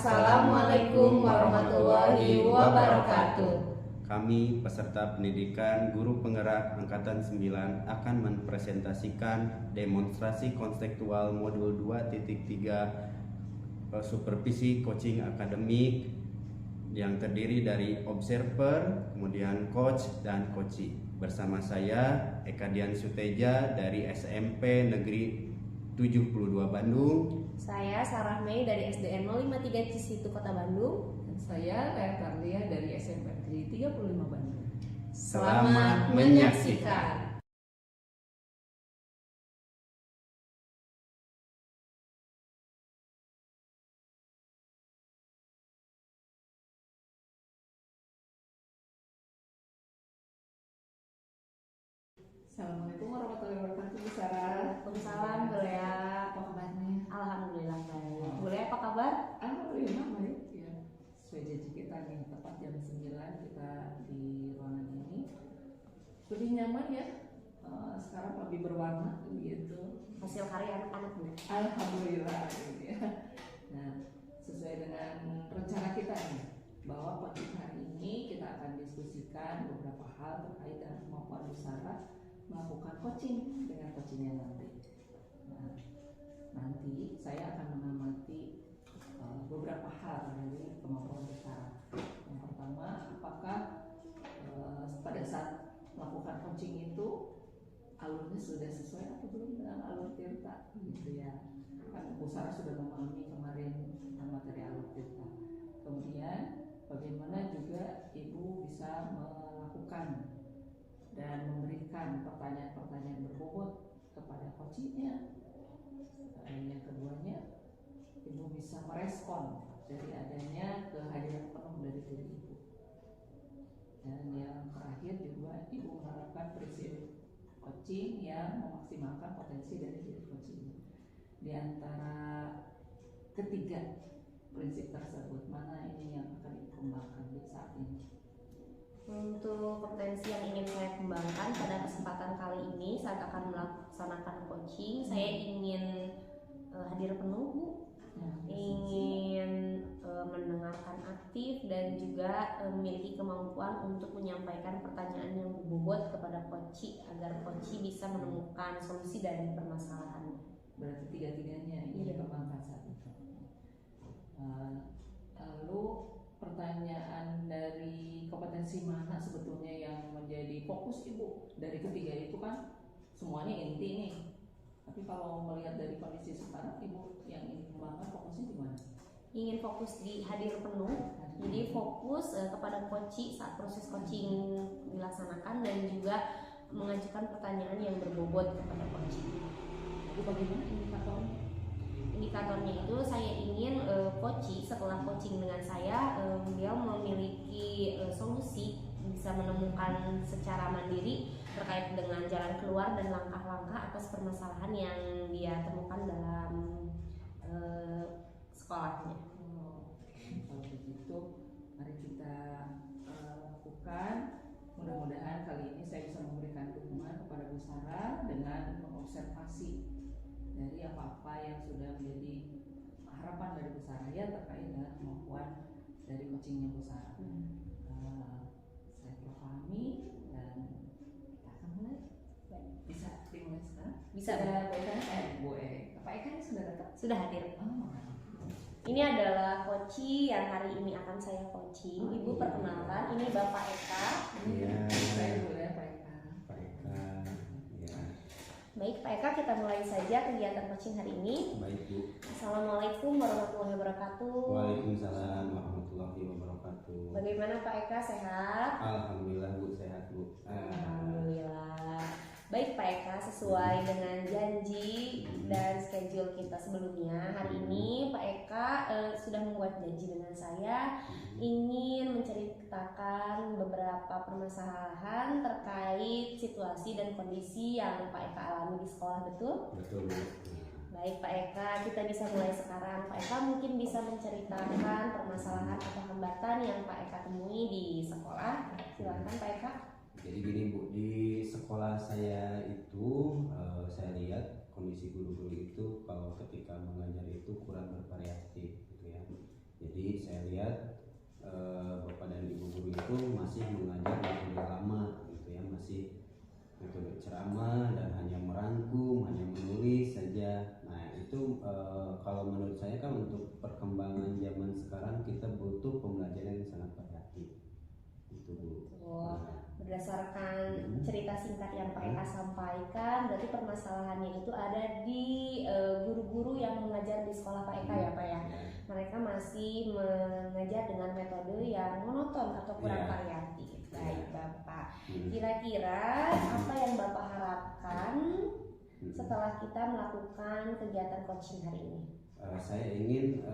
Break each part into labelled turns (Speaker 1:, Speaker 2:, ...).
Speaker 1: Assalamualaikum warahmatullahi wabarakatuh.
Speaker 2: Kami peserta pendidikan guru penggerak Angkatan 9 akan mempresentasikan demonstrasi konseptual modul 2.3 supervisi coaching akademik yang terdiri dari observer, kemudian coach dan coachee. Bersama saya Eka Dian Suteja dari SMP Negeri 72 Bandung.
Speaker 1: Saya Sarah Mei dari SDN 053 Cisitu Kota Bandung.
Speaker 3: Dan saya Lea Karlia dari SMP Negeri 35 Bandung.
Speaker 1: Selamat menyaksikan.
Speaker 3: Assalamualaikum warahmatullahi wabarakatuh, Bu Sarah.
Speaker 1: Waalaikumsalam, Bu Lea.
Speaker 3: Apa kabarnya?
Speaker 1: Alhamdulillah baik. Bu Lea apa kabar?
Speaker 3: Alhamdulillah baik ya. Sesuai janji kita nih, tepat jam 9 kita di ruangan ini. Lebih nyaman ya. Sekarang lebih berwarna gitu.
Speaker 1: Hasil karya anak-anak, Bu.
Speaker 3: Alhamdulillah gitu ya. Nah, sesuai dengan rencana kita nih, bahwa pagi hari ini kita akan diskusikan beberapa hal terkait dengan kemampuan Bu Sarah melakukan coaching dengan coachingnya nanti. Nah, nanti saya akan mengamati beberapa hal dari kemampuan Bu Sarah. Yang pertama, apakah pada saat melakukan coaching itu alurnya sudah sesuai atau belum dengan alur Tirta gitu ya. Kan Bu Sarah sudah memahami kemarin tentang materi alur Tirta. Kemudian bagaimana juga Ibu bisa melakukan dan memberikan pertanyaan-pertanyaan berbobot kepada coachingnya. Yang keduanya, Ibu bisa merespon dari adanya kehadiran penuh dari diri Ibu. Dan yang terakhir juga Ibu menerapkan prinsip coaching yang memaksimalkan potensi dari diri coaching. Di antara ketiga prinsip tersebut, mana ini yang akan dikembangkan di saat ini?
Speaker 1: Untuk potensi yang ingin saya kembangkan pada kesempatan kali ini saat akan melaksanakan coaching, saya ingin hadir penuh, Bu. Ingin mendengarkan aktif dan juga memiliki kemampuan untuk menyampaikan pertanyaan yang berbobot kepada coachee agar coachee bisa menemukan solusi dari permasalahannya.
Speaker 3: Berarti tiga-tiganya ini dikembangkan saat itu. Lalu pertanyaan dari kompetensi mana sebetulnya yang menjadi fokus Ibu? Dari ketiga itu kan semuanya inti nih. Tapi kalau melihat dari kondisi sekarang, Ibu yang ingin kembangkan fokusnya di mana?
Speaker 1: Ingin fokus di hadir penuh, jadi fokus kepada coaching saat proses coaching dilaksanakan dan juga mengajukan pertanyaan yang berbobot kepada coaching.
Speaker 3: Jadi bagaimana indikatornya?
Speaker 1: Indikatornya itu saya ingin coaching setelah coaching dengan saya beliau memiliki solusi, bisa menemukan secara mandiri terkait dengan jalan keluar dan langkah-langkah atas permasalahan yang dia temukan dalam sekolahnya.
Speaker 3: Kalau begitu, mari kita lakukan. Mudah-mudahan kali ini saya bisa memberikan dukungan kepada Bu Sarah dengan mengobservasi dari apa-apa yang sudah menjadi harapan dari Bu Sarah ya terkait dengan kemampuan dari coachingnya Bu Sarah. Saya pahami dan kita akan mulai. Bisa dimulai sekarang?
Speaker 1: Bisa.
Speaker 3: Bu Eka. Pak Eka ini sudah datang?
Speaker 1: Sudah hadir.
Speaker 3: Oh.
Speaker 1: Ini adalah coaching yang hari ini akan saya coaching. Ibu perkenalkan, ini Bapak Eka.
Speaker 2: Iya.
Speaker 3: Saya dulu ya Pak Eka.
Speaker 2: Pak Eka. Ya.
Speaker 1: Baik Pak Eka, kita mulai saja kegiatan coaching hari ini.
Speaker 2: Baik Bu.
Speaker 1: Assalamualaikum warahmatullahi wabarakatuh.
Speaker 2: Waalaikumsalam warahmatullahi wabarakatuh.
Speaker 1: Bagaimana Pak Eka, sehat?
Speaker 2: Alhamdulillah Bu, sehat Bu.
Speaker 1: Alhamdulillah. Baik Pak Eka, sesuai dengan janji dan schedule kita sebelumnya, hari ini Pak Eka sudah membuat janji dengan saya ingin menceritakan beberapa permasalahan terkait situasi dan kondisi yang Pak Eka alami di sekolah, betul?
Speaker 2: Betul Bu.
Speaker 1: Baik Pak Eka, kita bisa mulai sekarang. Pak Eka mungkin bisa menceritakan permasalahan atau hambatan yang Pak Eka temui di sekolah. Silakan Pak Eka.
Speaker 2: Jadi gini Bu, di sekolah saya itu saya lihat kondisi guru-guru itu kalau ketika mengajar itu kurang bervariatif gitu ya. Jadi saya lihat Bapak dan Ibu guru itu masih mengajar metode lama gitu ya, masih metode ceramah dan hanya merangkum, hanya menulis saja. Nah itu kalau menurut saya kan untuk perkembangan zaman sekarang kita butuh pembelajaran yang sangat variatif itu Bu.
Speaker 1: Berdasarkan cerita singkat yang Pak Eka sampaikan, berarti permasalahannya itu ada di guru-guru yang mengajar di sekolah Pak Eka ya Pak ya. Mereka masih mengajar dengan metode yang monoton atau kurang variatif. Baik Bapak, kira-kira apa yang Bapak harapkan setelah kita melakukan kegiatan coaching hari ini?
Speaker 2: Saya ingin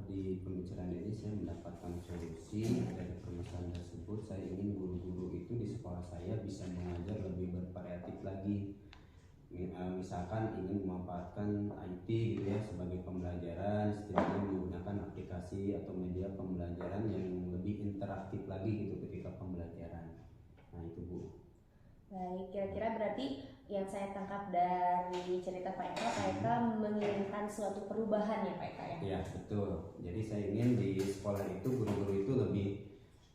Speaker 2: di pembicaraan ini saya mendapatkan solusi dari permasalahan tersebut. Saya ingin guru-guru itu di sekolah saya bisa mengajar lebih bervariatif lagi. Misalkan ingin memanfaatkan IT gitu ya sebagai pembelajaran, setidaknya menggunakan aplikasi atau media pembelajaran yang lebih interaktif lagi gitu ketika pembelajaran. Nah itu Bu.
Speaker 1: Baik, kira-kira berarti yang saya tangkap dari cerita Pak Eka menginginkan suatu perubahan ya Pak Eka ya?
Speaker 2: Iya betul. Jadi saya ingin di sekolah itu guru-guru itu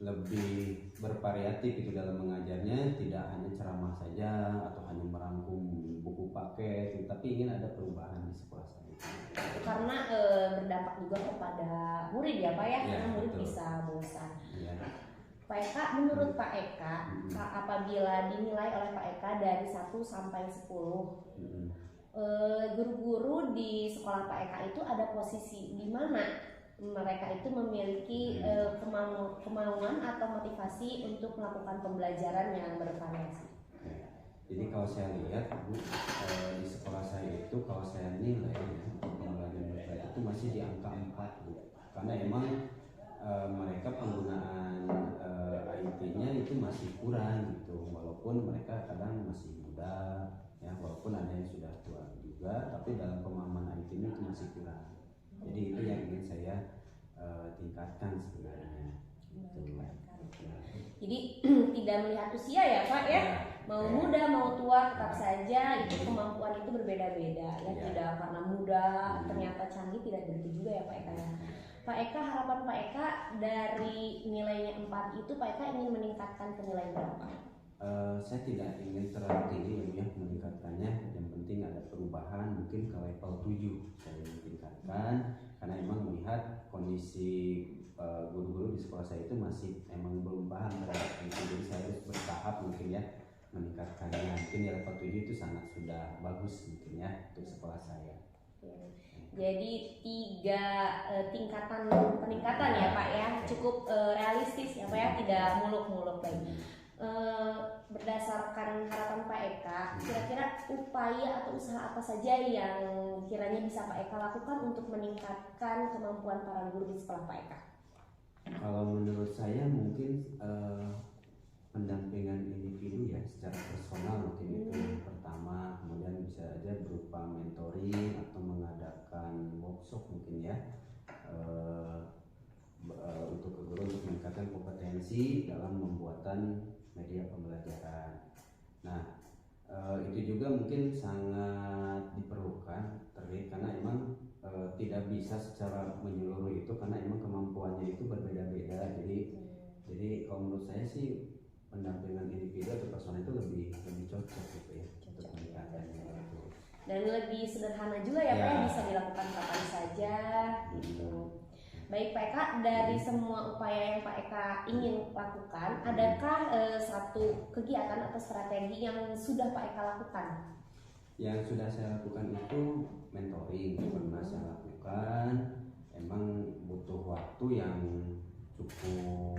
Speaker 2: lebih bervariatif itu dalam mengajarnya, tidak hanya ceramah saja atau hanya merangkum buku paket, tapi ingin ada perubahan di sekolah saya.
Speaker 1: Karena berdampak juga kepada murid ya Pak ya, karena murid
Speaker 2: betul.
Speaker 1: bisa bosan.
Speaker 2: Ya.
Speaker 1: Pak Eka, menurut Pak Eka, apabila dinilai oleh Pak Eka dari 1 sampai 10, guru-guru di sekolah Pak Eka itu ada posisi di mana mereka itu memiliki kemauan atau motivasi untuk melakukan pembelajaran yang bervariasi?
Speaker 2: Jadi kalau saya lihat Bu, di sekolah saya itu kalau saya nilai pembelajaran bervariasi itu masih di angka 4 Bu. Karena emang mereka penggunaan IT-nya itu masih kurang gitu, walaupun mereka kadang masih muda ya, walaupun ada yang sudah tua juga, tapi dalam pemahaman IT-nya itu masih kurang. Jadi itu yang ingin saya tingkatkan sebenarnya.
Speaker 1: Jadi tidak melihat usia ya Pak ya, mau muda mau tua tetap saja itu kemampuan itu berbeda-beda ya, tidak karena muda ternyata canggih, tidak begitu juga ya Pak Eka ya. Pak Eka, harapan Pak Eka dari nilainya 4 itu Pak Eka ingin meningkatkan ke nilai berapa?
Speaker 2: Saya tidak ingin terlalu tinggi ya meningkatkannya, yang penting ada perubahan, mungkin ke level 7 saya ingin tingkatkan, karena emang melihat kondisi guru-guru di sekolah saya itu masih emang belum paham terhadap itu, jadi saya harus bertahap mungkin ya meningkatkannya. Mungkin di level 7 itu sangat sudah bagus mungkin ya untuk sekolah saya.
Speaker 1: Jadi 3 tingkatan peningkatan ya Pak ya, cukup realistis ya Pak ya, tidak muluk-muluk lagi. Berdasarkan harapan Pak Eka, kira-kira upaya atau usaha apa saja yang kiranya bisa Pak Eka lakukan untuk meningkatkan kemampuan para guru di sekolah Pak Eka?
Speaker 2: Kalau menurut saya mungkin pendampingan individu ya secara personal mungkin itu yang pertama, kemudian bisa aja berupa mentoring atau mengadakan workshop mungkin ya untuk guru untuk meningkatkan kompetensi dalam pembuatan media pembelajaran. Nah itu juga mungkin sangat diperlukan karena emang tidak bisa secara menyeluruh itu, karena emang kemampuannya itu berbeda-beda. Jadi kalau menurut saya sih pendampingan individu atau personal itu lebih cocok gitu ya untuk meningkatkannya itu.
Speaker 1: Dan lebih sederhana juga ya Pak ya, bisa dilakukan kapan saja gitu. Baik Pak Eka, dari semua upaya yang Pak Eka ingin lakukan, adakah satu kegiatan atau strategi yang sudah Pak Eka lakukan?
Speaker 2: Yang sudah saya lakukan itu mentoring, pernah saya lakukan. Emang butuh waktu yang cukup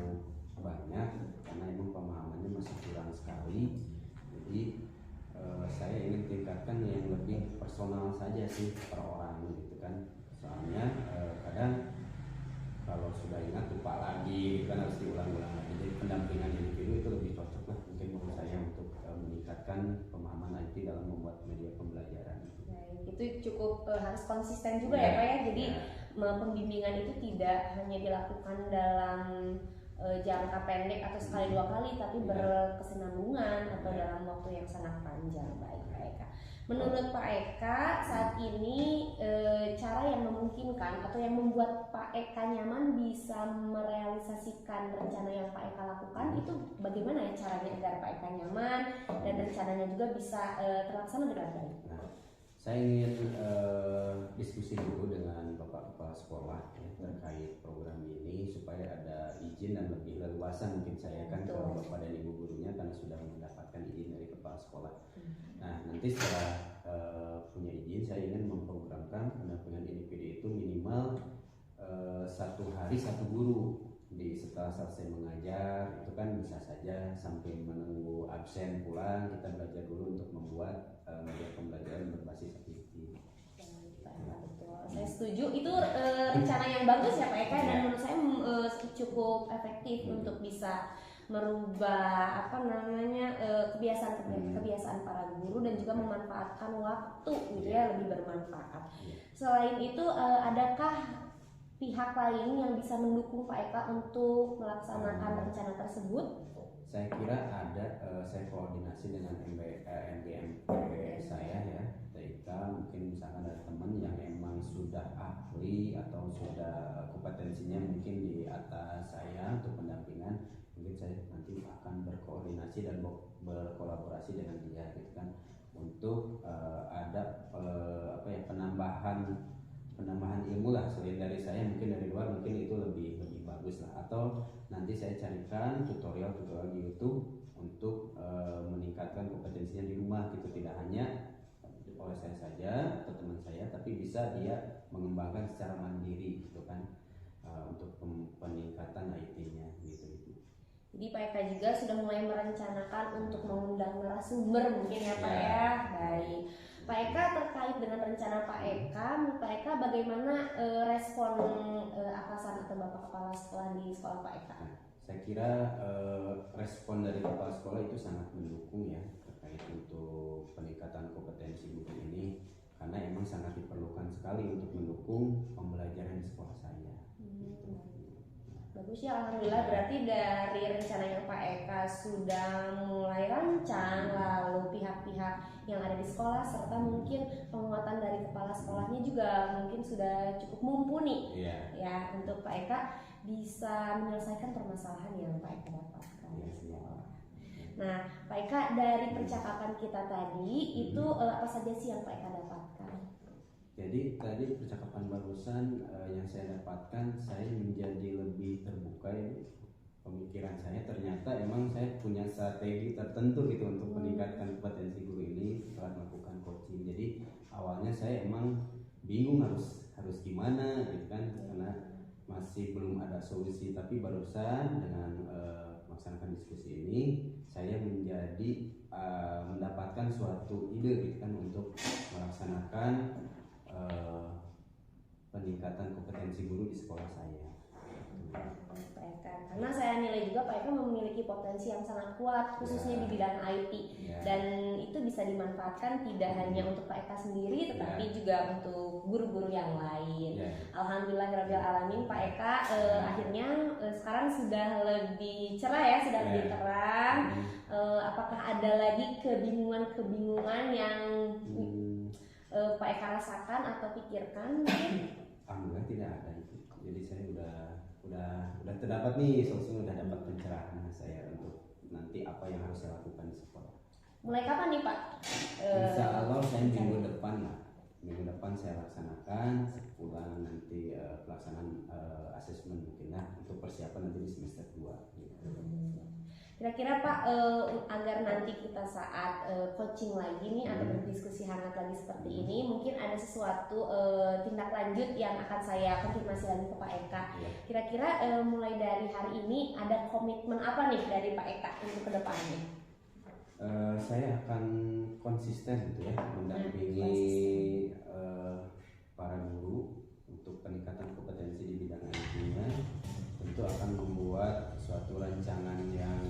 Speaker 2: banyak karena emang pemahamannya masih kurang sekali. Jadi saya ingin tingkatkan yang lebih personal saja sih per orang gitu kan. Soalnya kadang kalau sudah ingat lupa lagi kan, harus diulang-ulang lagi. Jadi pendampingan individu itu lebih cocok lah mungkin menurut saya untuk meningkatkan pemahaman IT dalam membuat media pembelajaran.
Speaker 1: Baik, itu cukup harus konsisten juga ya Pak ya. Jadi pembimbingan itu tidak hanya dilakukan dalam jangka pendek atau sekali dua kali, tapi berkesinambungan atau dalam waktu yang sangat panjang. Baik Pak Eka. Menurut Pak Eka saat ini cara yang memungkinkan atau yang membuat Pak Eka nyaman bisa merealisasikan rencana yang Pak Eka lakukan itu bagaimana ya caranya agar Pak Eka nyaman dan rencananya juga bisa terlaksana dengan baik?
Speaker 2: Saya ingin diskusi dulu dengan Bapak Kepala Sekolah ya, terkait program ini supaya ada izin dan lebih leluasa mungkin saya kan ke Bapak dan Ibu gurunya karena sudah mendapatkan izin dari Kepala Sekolah. Nah nanti setelah punya izin saya ingin memprogramkan pendampingan individu itu minimal 1 hari 1 guru. Setelah selesai mengajar itu kan bisa saja sampai menunggu absen pulang kita belajar dulu untuk membuat media pembelajaran berbasis aktiviti.
Speaker 1: Betul, saya setuju. Itu rencana yang bagus ya Pak Eka dan menurut saya cukup efektif untuk bisa merubah kebiasaan para guru dan juga memanfaatkan waktu gitu ya lebih bermanfaat. Selain itu adakah pihak lain yang bisa mendukung Pak Eka untuk melaksanakan rencana tersebut?
Speaker 2: Saya kira ada, saya koordinasi dengan MBMP saya ya, TIK mungkin misalkan ada teman yang emang sudah ahli atau sudah kompetensinya mungkin di atas saya untuk pendampingan, mungkin saya nanti akan berkoordinasi dan berkolaborasi dengan dia gitu kan untuk ada penambahan ilmu lah selain dari saya mungkin dari luar mungkin itu lebih bagus lah atau nanti saya carikan tutorial di YouTube untuk meningkatkan kompetensinya di rumah gitu tidak hanya oleh saya saja atau teman saya tapi bisa dia mengembangkan secara mandiri gitu kan untuk peningkatan IT-nya gitu.
Speaker 1: Jadi Pak Eka juga sudah mulai merencanakan untuk mengundang narasumber mungkin ya Pak ya. Baik. Pak Eka terkait dengan rencana Pak Eka bagaimana respon atasan atau Bapak Kepala Sekolah di sekolah Pak Eka?
Speaker 2: Saya kira respon dari Kepala Sekolah itu sangat mendukung ya terkait untuk peningkatan kompetensi guru ini karena emang sangat diperlukan sekali untuk mendukung pembelajaran di sekolah saya.
Speaker 1: Bagus ya, alhamdulillah. Berarti dari rencana yang Pak Eka sudah mulai rancang, lalu pihak-pihak yang ada di sekolah serta mungkin penguatan dari kepala sekolahnya juga mungkin sudah cukup mumpuni ya untuk Pak Eka bisa menyelesaikan permasalahan yang Pak Eka dapatkan di sekolah. Nah Pak Eka, dari percakapan kita tadi itu apa saja sih yang Pak Eka dapatkan?
Speaker 2: Jadi tadi percakapan barusan yang saya dapatkan saya menjadi lebih terbuka ya pemikiran saya ternyata emang saya punya strategi tertentu gitu untuk meningkatkan kompetensi guru ini setelah melakukan coaching. Jadi awalnya saya emang bingung harus gimana gitu kan karena masih belum ada solusi tapi barusan dengan melaksanakan diskusi ini saya menjadi mendapatkan suatu ide gitu kan untuk melaksanakan peningkatan kompetensi guru di sekolah saya.
Speaker 1: Pak Eka, karena saya nilai juga Pak Eka memiliki potensi yang sangat kuat khususnya di bidang IT dan itu bisa dimanfaatkan tidak hanya untuk Pak Eka sendiri tetapi juga untuk guru-guru yang lain. Alhamdulillahirabbil alamin Pak Eka akhirnya sekarang sudah lebih cerah ya, sudah lebih terang. Apakah ada lagi kebingungan yang Pak Eka rasakan atau pikirkan?
Speaker 2: Alhamdulillah tidak ada itu. Jadi saya udah terdapat nih solusinya, udah dapat pencerahan saya untuk nanti apa yang harus saya lakukan di sekolah.
Speaker 1: Mulai kapan nih Pak?
Speaker 2: Insya Allah saya minggu depan saya laksanakan sepulang nanti pelaksanaan asesmen mungkin lah untuk persiapan nanti di semester 2 gitu.
Speaker 1: Kira-kira Pak agar nanti kita saat coaching lagi nih atau berdiskusi hangat lagi seperti ini mungkin ada sesuatu tindak lanjut yang akan saya konfirmasi lagi ke Pak Eka. Kira-kira mulai dari hari ini ada komitmen apa nih dari Pak Eka untuk kedepannya?
Speaker 2: Saya akan konsisten gitu ya mendampingi para guru untuk peningkatan kompetensi di bidang IT-nya. Tentu akan membuat suatu rancangan yang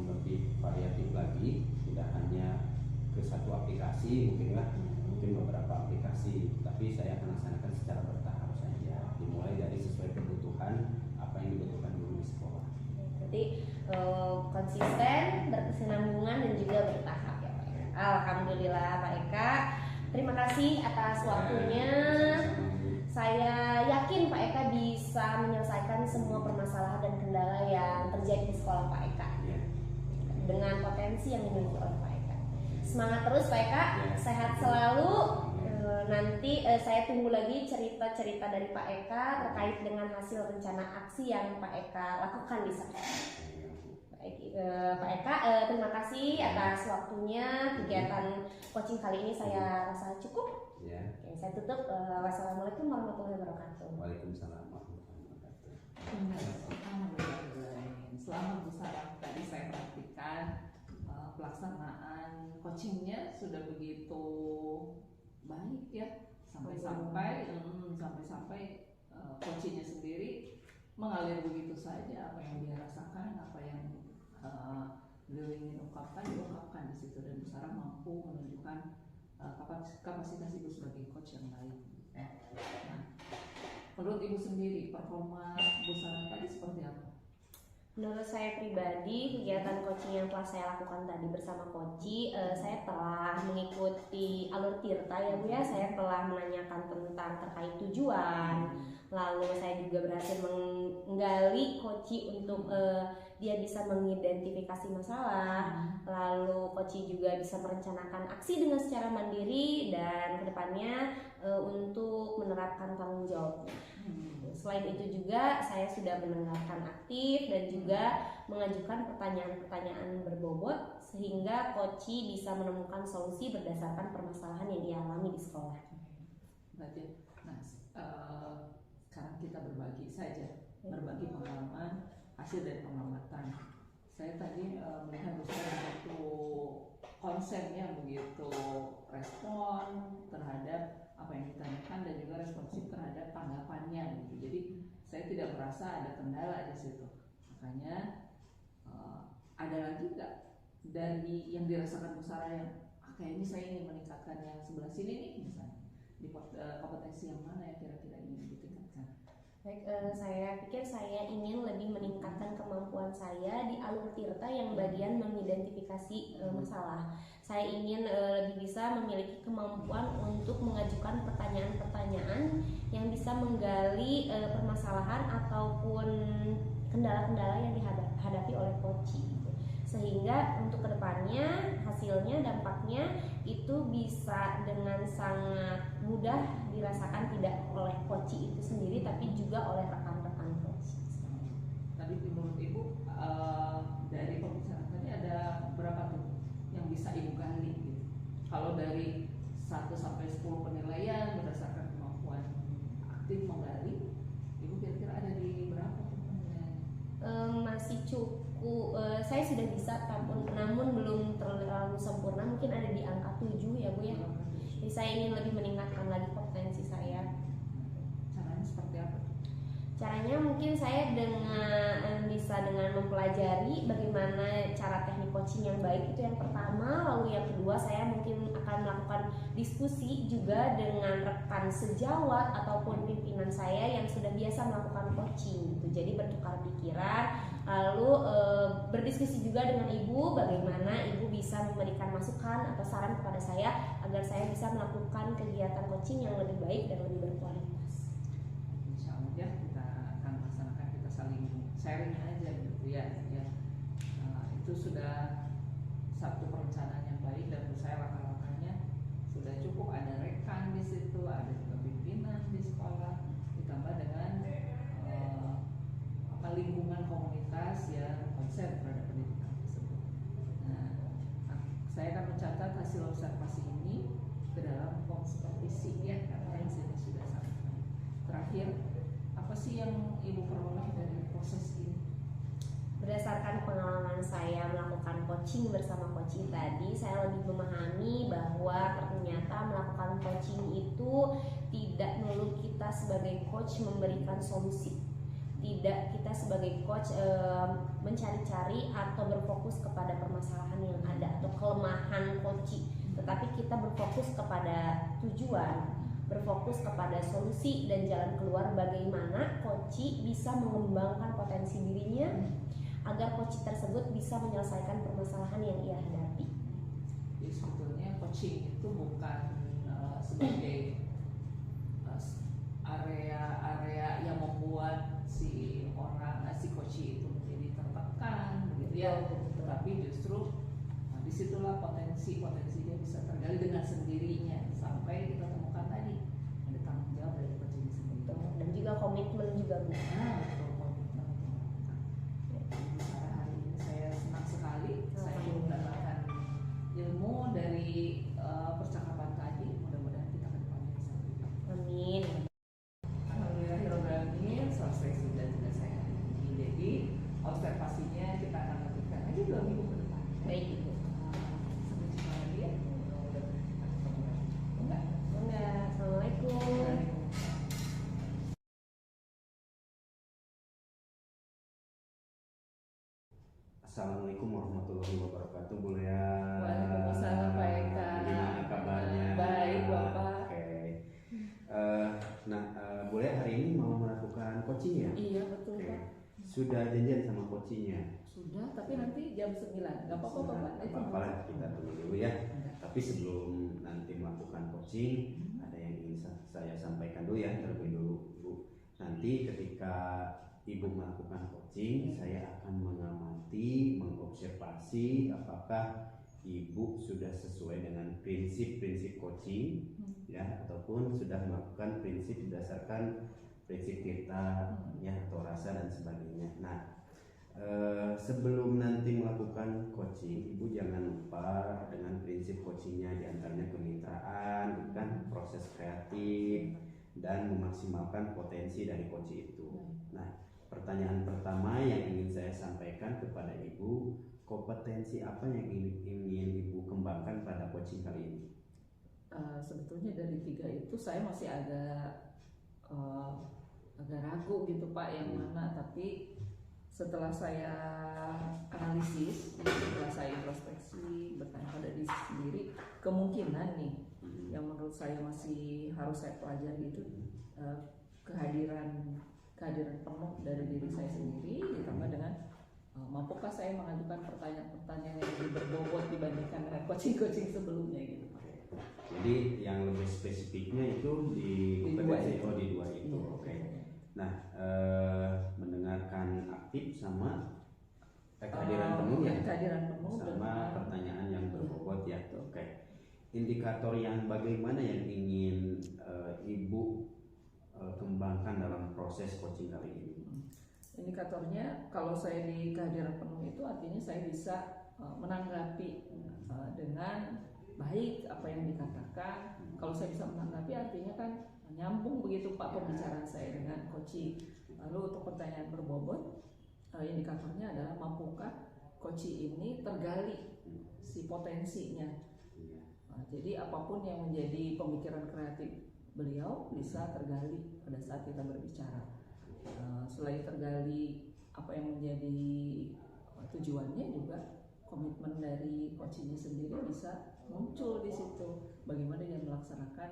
Speaker 2: lebih variatif lagi, tidak hanya ke satu aplikasi mungkin beberapa aplikasi, tapi saya akan laksanakan secara bertahap saja, dimulai dari sesuai kebutuhan apa yang dibutuhkan guru di sekolah.
Speaker 1: berarti konsisten, berkesinambungan dan juga bertahap ya Pak Eka. Alhamdulillah Pak Eka, terima kasih atas waktunya. Saya yakin Pak Eka bisa menyelesaikan semua permasalahan dan kendala yang terjadi di sekolah Pak Eka dengan potensi yang dimiliki oleh Pak Eka. Semangat terus Pak Eka, sehat selalu. Nanti saya tunggu lagi cerita-cerita dari Pak Eka terkait dengan hasil rencana aksi yang Pak Eka lakukan di sekolah. Pak Eka, terima kasih atas waktunya. Kegiatan coaching kali ini saya rasa cukup. Oke, saya tutup. Wassalamualaikum warahmatullahi wabarakatuh.
Speaker 2: Waalaikumsalam warahmatullahi wabarakatuh.
Speaker 3: Selama Bu Sarah tadi saya perhatikan pelaksanaan coachingnya sudah begitu baik ya, sampai-sampai coachingnya sendiri mengalir begitu saja, apa yang dia rasakan, apa yang beliau ingin diungkapkan di situ, dan Bu Sarah mampu menunjukkan kapasitas Ibu sebagai coach yang baik. Nah, menurut Ibu sendiri performa Bu Sarah tadi seperti apa?
Speaker 1: Menurut saya pribadi, kegiatan coaching yang telah saya lakukan tadi bersama Koci, saya telah mengikuti alur tirta ya Bu ya. Saya telah menanyakan tentang terkait tujuan. Lalu saya juga berhasil menggali Koci untuk dia bisa mengidentifikasi masalah. Lalu Koci juga bisa merencanakan aksi dengan secara mandiri dan kedepannya untuk menerapkan tanggung jawabnya. Selain itu juga saya sudah mendengarkan aktif dan juga mengajukan pertanyaan-pertanyaan berbobot sehingga Koci bisa menemukan solusi berdasarkan permasalahan yang dialami di sekolah.
Speaker 3: Baik. Nah, sekarang kita berbagi pengalaman hasil dari pengamatan. Saya tadi melihat satu konsep yang begitu respon terhadap apa yang ditanyakan dan juga responsif terhadap tanggapannya gitu. Jadi saya tidak merasa ada kendala di situ. Makanya ada lagi nggak dari yang dirasakan Bu Sarah yang kayaknya saya ingin meningkatkan yang sebelah sini nih, misalnya di kompetensi yang mana yang kira-kira ingin ditingkatkan?
Speaker 1: Baik, saya pikir saya ingin lebih meningkatkan kemampuan saya di alur tirta yang bagian mengidentifikasi masalah. Saya ingin lebih bisa memiliki kemampuan untuk mengajukan pertanyaan-pertanyaan yang bisa menggali permasalahan ataupun kendala-kendala yang dihadapi oleh Koci. Sehingga untuk kedepannya hasilnya, dampaknya itu bisa dengan sangat mudah dirasakan tidak oleh Koci itu sendiri tapi juga oleh rekan-rekan Koci.
Speaker 3: Tadi menurut Ibu dari pembicaraan tadi ada berapa tuh yang bisa Ibu gali gitu? Kalau dari 1 sampai 10 penilaian berdasarkan kemampuan aktif menggali, Ibu kira-kira ada di berapa tuh penilaian?
Speaker 1: Masih cukup. Saya sudah bisa namun belum terlalu sempurna, mungkin ada di angka 7 ya Bu ya. Jadi saya ingin lebih meningkatkan lagi potensi saya.
Speaker 3: Caranya seperti apa?
Speaker 1: Caranya mungkin saya bisa dengan mempelajari bagaimana cara teknik coaching yang baik, itu yang pertama. Lalu yang kedua, saya mungkin akan melakukan diskusi juga dengan rekan sejawat ataupun pimpinan saya yang sudah biasa melakukan coaching gitu. Jadi bertukar pikiran, lalu berdiskusi juga dengan Ibu bagaimana Ibu bisa memberikan masukan atau saran kepada saya agar saya bisa melakukan kegiatan coaching yang lebih baik dan lebih berkualitas.
Speaker 3: Insya Allah ya, kita akan laksanakan, kita saling sharing aja gitu ya. Itu sudah satu perencanaan yang baik dan menurut saya langkah-langkahnya sudah cukup. Ada rekan di situ, ada juga pimpinan di sekolah, ditambah dengan lingkungan komunitas yang konsen terhadap pendidikan tersebut. Nah, saya akan mencatat hasil observasi ini ke dalam kompetisi ya, karena yang sini sudah sangat. Terakhir, apa sih yang Ibu peroleh dari proses ini?
Speaker 1: Berdasarkan pengalaman saya melakukan coaching bersama Koci tadi, saya lebih memahami bahwa ternyata melakukan coaching itu tidak melulu kita sebagai coach memberikan solusi. Tidak kita sebagai coach mencari-cari atau berfokus kepada permasalahan yang ada atau kelemahan Koci, tetapi kita berfokus kepada tujuan, berfokus kepada solusi dan jalan keluar bagaimana Koci bisa mengembangkan potensi dirinya, agar coach tersebut bisa menyelesaikan permasalahan yang ia hadapi.
Speaker 3: Jadi sebetulnya coaching itu bukan sebagai area yang membuat si coach itu menjadi tertekan begitu ya, tetapi justru disitulah potensi dia bisa tergali dengan sendirinya sampai kita temukan tadi ada tanggung jawab dari coach ini sendiri.
Speaker 1: Dan juga komitmen juga Bu.
Speaker 3: Betul, komitmen itu. Bu Sarah, hari ini saya senang sekali saya mendapatkan ilmu dari percakapan tadi. Mudah-mudahan kita ke depannya bisa lebih baik.
Speaker 1: Amin.
Speaker 3: Alhamdulillahirobbilalamin, selesai sudah tugas saya hari ini. Jadi observasinya kita akan lakukan lagi 2 minggu ke depan.
Speaker 1: Baik Ibu.
Speaker 3: Sampai jumpa lagi ya. Mudah-mudahan kita ketemu lagi. Enggak?
Speaker 1: Assalamualaikum.
Speaker 2: Assalamualaikum warahmatullahi wabarakatuh, Bu Lea.
Speaker 3: Waalaikumsalam Pak Eka.
Speaker 2: Gimana kabarnya?
Speaker 3: Baik Bapak.
Speaker 2: Oke. Bu Lea hari ini mau melakukan coaching ya?
Speaker 3: Iya betul
Speaker 2: Oke.
Speaker 3: Pak.
Speaker 2: Sudah janjian sama coachingnya?
Speaker 3: Sudah, tapi nanti jam 9. Gak apa-apa Bapak.
Speaker 2: Nggak apa-apa lah, kita tunggu dulu ya. Tapi sebelum nanti melakukan coaching, ada yang ingin saya sampaikan dulu ya, terlebih dulu Bu. Nanti ketika Ibu melakukan coaching, saya akan mengamati, mengobservasi apakah Ibu sudah sesuai dengan prinsip-prinsip coaching ya, ataupun sudah melakukan prinsip berdasarkan prinsip kita ya, atau rasa dan sebagainya. Nah, sebelum nanti melakukan coaching, Ibu jangan lupa dengan prinsip coachingnya, diantaranya kemitraan, gitu kan, proses kreatif dan memaksimalkan potensi dari coach itu. Nah, pertanyaan pertama yang ingin saya sampaikan kepada Ibu, kompetensi apa yang ingin Ibu kembangkan pada coaching kali ini?
Speaker 3: Sebetulnya dari 3 itu saya masih agak ragu gitu Pak yang mana, tapi setelah saya analisis, setelah saya introspeksi, bertanya pada diri sendiri, kemungkinan nih yang menurut saya masih harus saya pelajari itu kehadiran penuh dari diri saya sendiri, ditambah dengan mampukah saya mengajukan pertanyaan-pertanyaan yang lebih berbobot dibandingkan dengan coaching sebelumnya gitu.
Speaker 2: Jadi yang lebih spesifiknya itu di kompetensi di dua itu.
Speaker 3: Iya.
Speaker 2: Oke. Nah, mendengarkan aktif sama kehadiran penuh ya.
Speaker 3: Kehadiran penuh
Speaker 2: Sama pertanyaan yang berbobot ya. Oke. Indikator yang bagaimana yang ingin Ibu kembangkan dalam proses coaching kali ini?
Speaker 3: Indikatornya kalau saya di kehadiran penuh itu artinya saya bisa menanggapi dengan baik apa yang dikatakan. Kalau saya bisa menanggapi artinya kan nyambung begitu Pak pembicaraan saya dengan coaching. Lalu untuk pertanyaan berbobot, indikatornya adalah mampukah coaching ini tergali si potensinya. Jadi apapun yang menjadi pemikiran kreatif beliau bisa tergali pada saat kita berbicara. Selain tergali apa yang menjadi tujuannya, juga komitmen dari coachingnya sendiri bisa muncul di situ. Bagaimana dia melaksanakan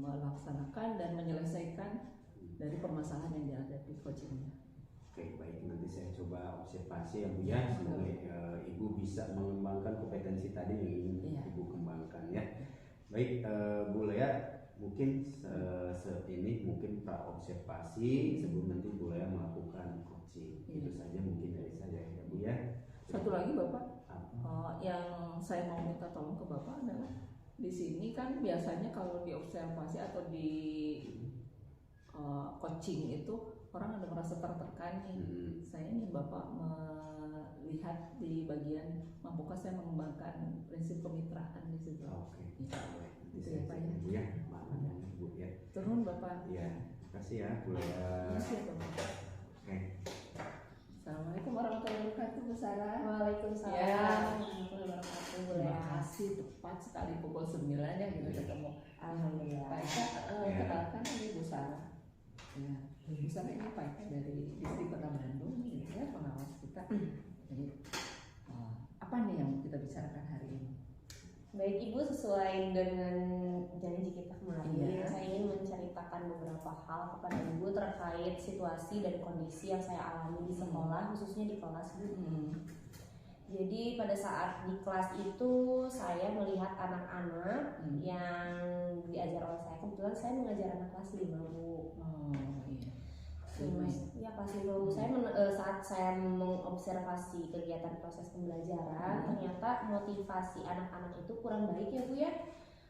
Speaker 3: melaksanakan dan menyelesaikan dari permasalahan yang dihadapi coachingnya.
Speaker 2: Oke, baik, nanti saya coba observasi ya Bu ya, semoga Ibu bisa mengembangkan kompetensi tadi yang ingin Ibu kembangkan ya. Baik, Bu Lea, mungkin ini mungkin observasi sebelum nanti Bu Lea melakukan coaching. Itu saja mungkin dari saya ya Bu ya.
Speaker 3: Satu lagi Bapak, yang saya mau minta tolong ke Bapak adalah di sini kan biasanya kalau diobservasi atau di coaching itu orang ada merasa tertekan nih. Saya ingin Bapak melihat di bagian mampukah saya mengembangkan prinsip kemitraan di situ.
Speaker 2: Oke.
Speaker 3: Itu ya Pak ya.
Speaker 2: Bu ya, maaf ya Bu ya.
Speaker 3: Turun Bapak.
Speaker 2: Ya, terima kasih ya Bu Lea.
Speaker 3: Terima kasih Bapak.
Speaker 2: Oke.
Speaker 3: Assalamualaikum warahmatullahi wabarakatuh Bu Sarah.
Speaker 1: Waalaikumsalam
Speaker 3: Ya.
Speaker 1: warahmatullahi wabarakatuh Bu
Speaker 3: Terima
Speaker 1: Lea.
Speaker 3: kasih, tepat sekali pukul 9 ya kita ketemu.
Speaker 1: Alhamdulillah.
Speaker 3: Pak Eka, kenalkan ini Bu Sarah. Ya, Bu Sarah ini Pak Eka dari Distrik Kota Bandung nih ya, pengawas kita. Jadi apa nih yang kita bicarakan hari ini?
Speaker 1: Baik Ibu, sesuai dengan janji kita kemarin,
Speaker 3: Iya.
Speaker 1: saya ingin menceritakan beberapa hal kepada Ibu terkait situasi dan kondisi yang saya alami di sekolah, khususnya di kelas Bu. Jadi pada saat di kelas itu saya melihat anak-anak yang diajar oleh saya. Kebetulan saya mengajar anak kelas 5 Bu.
Speaker 3: Oh iya.
Speaker 1: Ya kelas 5 Bu. Saat saya mengobservasi kegiatan proses pembelajaran, ternyata motivasi anak-anak itu kurang baik ya Bu ya.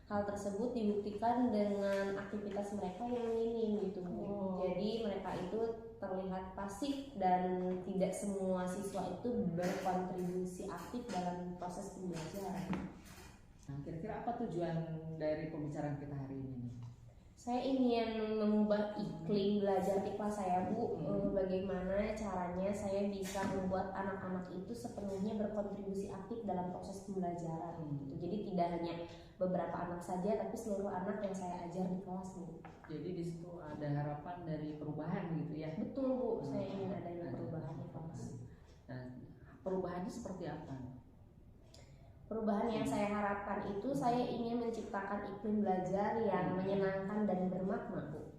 Speaker 1: Hal tersebut dibuktikan dengan aktivitas mereka yang minim gitu Bu. Jadi mereka itu terlihat pasif dan tidak semua siswa itu berkontribusi aktif dalam proses pembelajaran.
Speaker 3: Nah, kira-kira apa tujuan dari pembicaraan kita hari ini?
Speaker 1: Saya ingin mengubah iklim belajar di kelas saya Bu. Bagaimana caranya saya bisa membuat anak-anak itu sepenuhnya berkontribusi aktif dalam proses pembelajaran gitu. Jadi tidak hanya beberapa anak saja, tapi seluruh anak yang saya ajar di kelas Bu.
Speaker 3: Jadi di situ ada harapan dari perubahan gitu ya?
Speaker 1: Betul Bu, saya ingin adanya perubahan di kelas.
Speaker 3: Nah, perubahannya seperti apa?
Speaker 1: Perubahan yang saya harapkan itu saya ingin menciptakan iklim belajar yang menyenangkan dan bermakna Bu.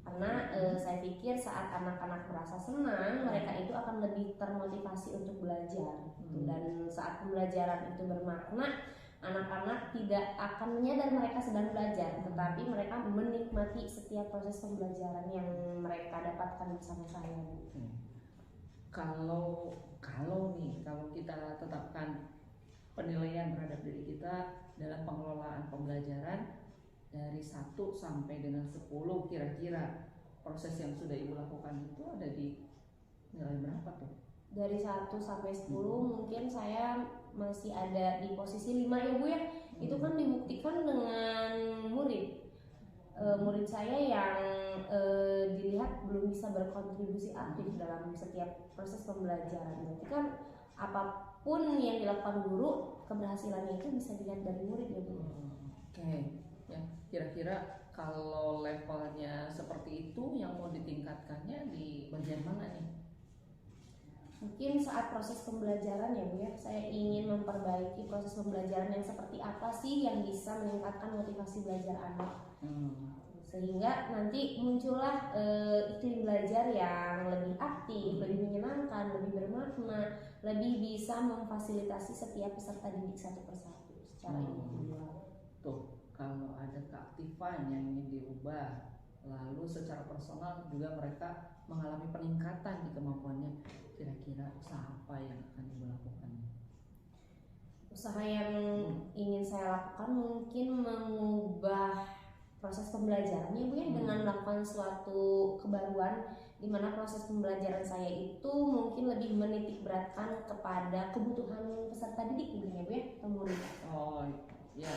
Speaker 1: Karena saya pikir saat anak-anak merasa senang, mereka itu akan lebih termotivasi untuk belajar. Dan saat pembelajaran itu bermakna, anak-anak tidak akan menyadar mereka sedang belajar, tetapi mereka menikmati setiap proses pembelajaran yang mereka dapatkan bersama saya.
Speaker 3: Kalau kita tetapkan penilaian terhadap diri kita dalam pengelolaan pembelajaran dari 1 sampai dengan 10, kira-kira proses yang sudah Ibu lakukan itu ada di nilai berapa tuh?
Speaker 1: Dari 1 sampai 10 mungkin saya masih ada di posisi 5 ya Bu ya. Itu kan dibuktikan dengan murid. Murid saya yang dilihat belum bisa berkontribusi aktif dalam setiap proses pembelajaran. Berarti kan apapun yang dilakukan guru, keberhasilannya itu bisa dilihat dari murid ya Bu.
Speaker 3: Oke. Ya, kira-kira kalau levelnya seperti itu, yang mau ditingkatkannya di bagian mana nih?
Speaker 1: Mungkin saat proses pembelajaran ya Bu ya, saya ingin memperbaiki proses pembelajaran yang seperti apa sih yang bisa meningkatkan motivasi belajar anak. Sehingga nanti muncullah iklim belajar yang lebih aktif, lebih menyenangkan, lebih bermakna, lebih bisa memfasilitasi setiap peserta didik satu persatu secara individual.
Speaker 3: Tuh, kalau ada keaktifan yang ingin diubah, lalu secara personal juga mereka mengalami peningkatan di kemampuannya, kira-kira usaha apa yang akan Ibu lakukan?
Speaker 1: Usaha yang ingin saya lakukan mungkin mengubah proses pembelajarannya Bu ya, dengan melakukan suatu kebaruan di mana proses pembelajaran saya itu mungkin lebih menitik beratkan kepada kebutuhan peserta didik mungkin ya Bu ya, atau murid.
Speaker 3: Oh ya.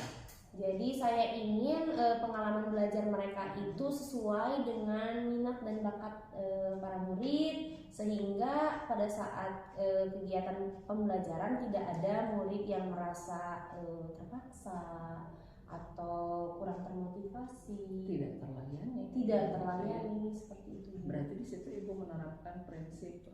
Speaker 1: Jadi saya ingin pengalaman belajar mereka itu sesuai dengan minat dan bakat para murid, sehingga pada saat kegiatan pembelajaran tidak ada murid yang merasa terpaksa atau kurang termotivasi,
Speaker 3: Tidak terlayani
Speaker 1: seperti itu.
Speaker 3: Berarti di situ Ibu menerapkan prinsip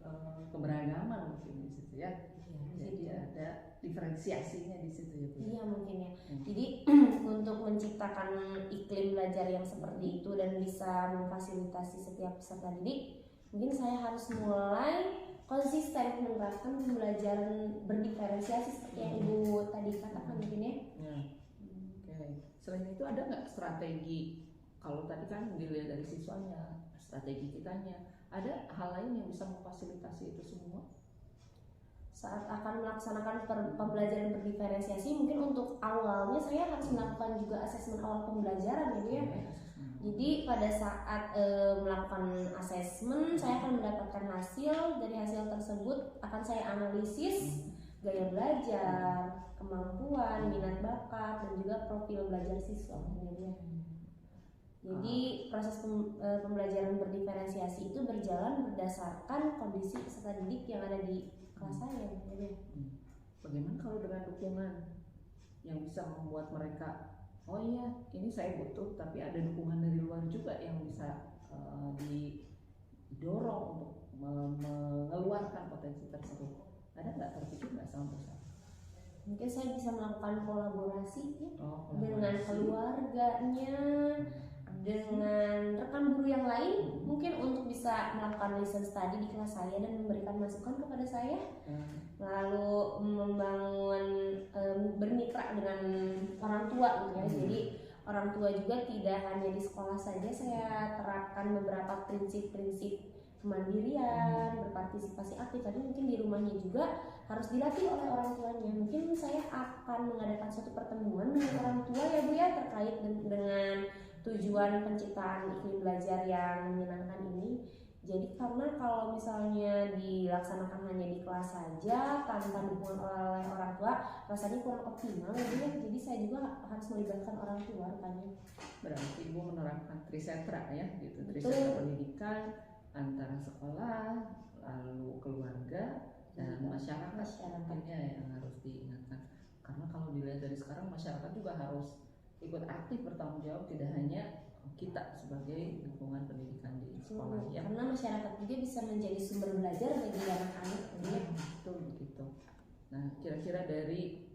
Speaker 3: keberagaman mungkin di situ ya. Jadi ada diferensiasinya di situ ya Bu.
Speaker 1: Iya mungkin ya. Jadi untuk menciptakan iklim belajar yang seperti itu dan bisa memfasilitasi setiap peserta didik, mungkin saya harus mulai konsisten menerapkan pembelajaran berdiferensiasi seperti yang Ibu tadi katakan mungkin ya.
Speaker 3: Oke. Selain itu ada nggak strategi? Kalau tadi kan dilihat dari siswanya, strategi kitanya, ada hal lain yang bisa memfasilitasi itu semua?
Speaker 1: Saat akan melaksanakan pembelajaran berdiferensiasi, mungkin untuk awalnya saya harus melakukan juga asesmen awal pembelajaran gitu ya. Jadi pada saat melakukan asesmen, saya akan mendapatkan hasil. Dari hasil tersebut akan saya analisis gaya belajar, kemampuan, minat bakat, dan juga profil belajar siswa. Jadi proses pembelajaran berdiferensiasi itu berjalan berdasarkan kondisi peserta didik yang ada di kelas saya.
Speaker 3: Bagaimana kalau dengan dukungan yang bisa membuat mereka, oh iya ini saya butuh, tapi ada dukungan dari luar juga yang bisa didorong untuk mengeluarkan potensi tersebut. Ada nggak terpikir nggak sama peserta?
Speaker 1: Mungkin saya bisa melakukan kolaborasi ya, dengan
Speaker 3: kolaborasi.
Speaker 1: keluarganya, dengan rekan guru yang lain, mungkin untuk bisa melakukan listen study di kelas saya dan memberikan masukan kepada saya. Lalu membangun bermitra dengan orang tua gitu ya. Jadi orang tua juga tidak hanya di sekolah saja, saya terapkan beberapa prinsip-prinsip kemandirian, berpartisipasi aktif. Tapi mungkin di rumahnya juga harus dilatih oleh orang tuanya. Mungkin saya akan mengadakan suatu pertemuan dengan orang tua ya Bu ya, terkait dengan tujuan penciptaan iklim belajar yang menyenangkan ini. Jadi karena kalau misalnya dilaksanakan hanya di kelas saja tanpa dukungan oleh orang tua, rasanya kurang optimal ya Bu ya. Jadi saya juga harus melibatkan orang tua rupanya.
Speaker 3: Berarti Ibu menerapkan trisetra ya, gitu. Trisetra pendidikan antara sekolah, lalu keluarga dan masyarakatnya yang harus diingatkan. Karena kalau dilihat dari sekarang, masyarakat juga harus ikut aktif bertanggung jawab, tidak hanya kita sebagai lingkungan pendidikan di sekolah ya.
Speaker 1: Karena masyarakat juga bisa menjadi sumber belajar bagi anak-anak.
Speaker 3: Betul begitu. Nah, kira-kira dari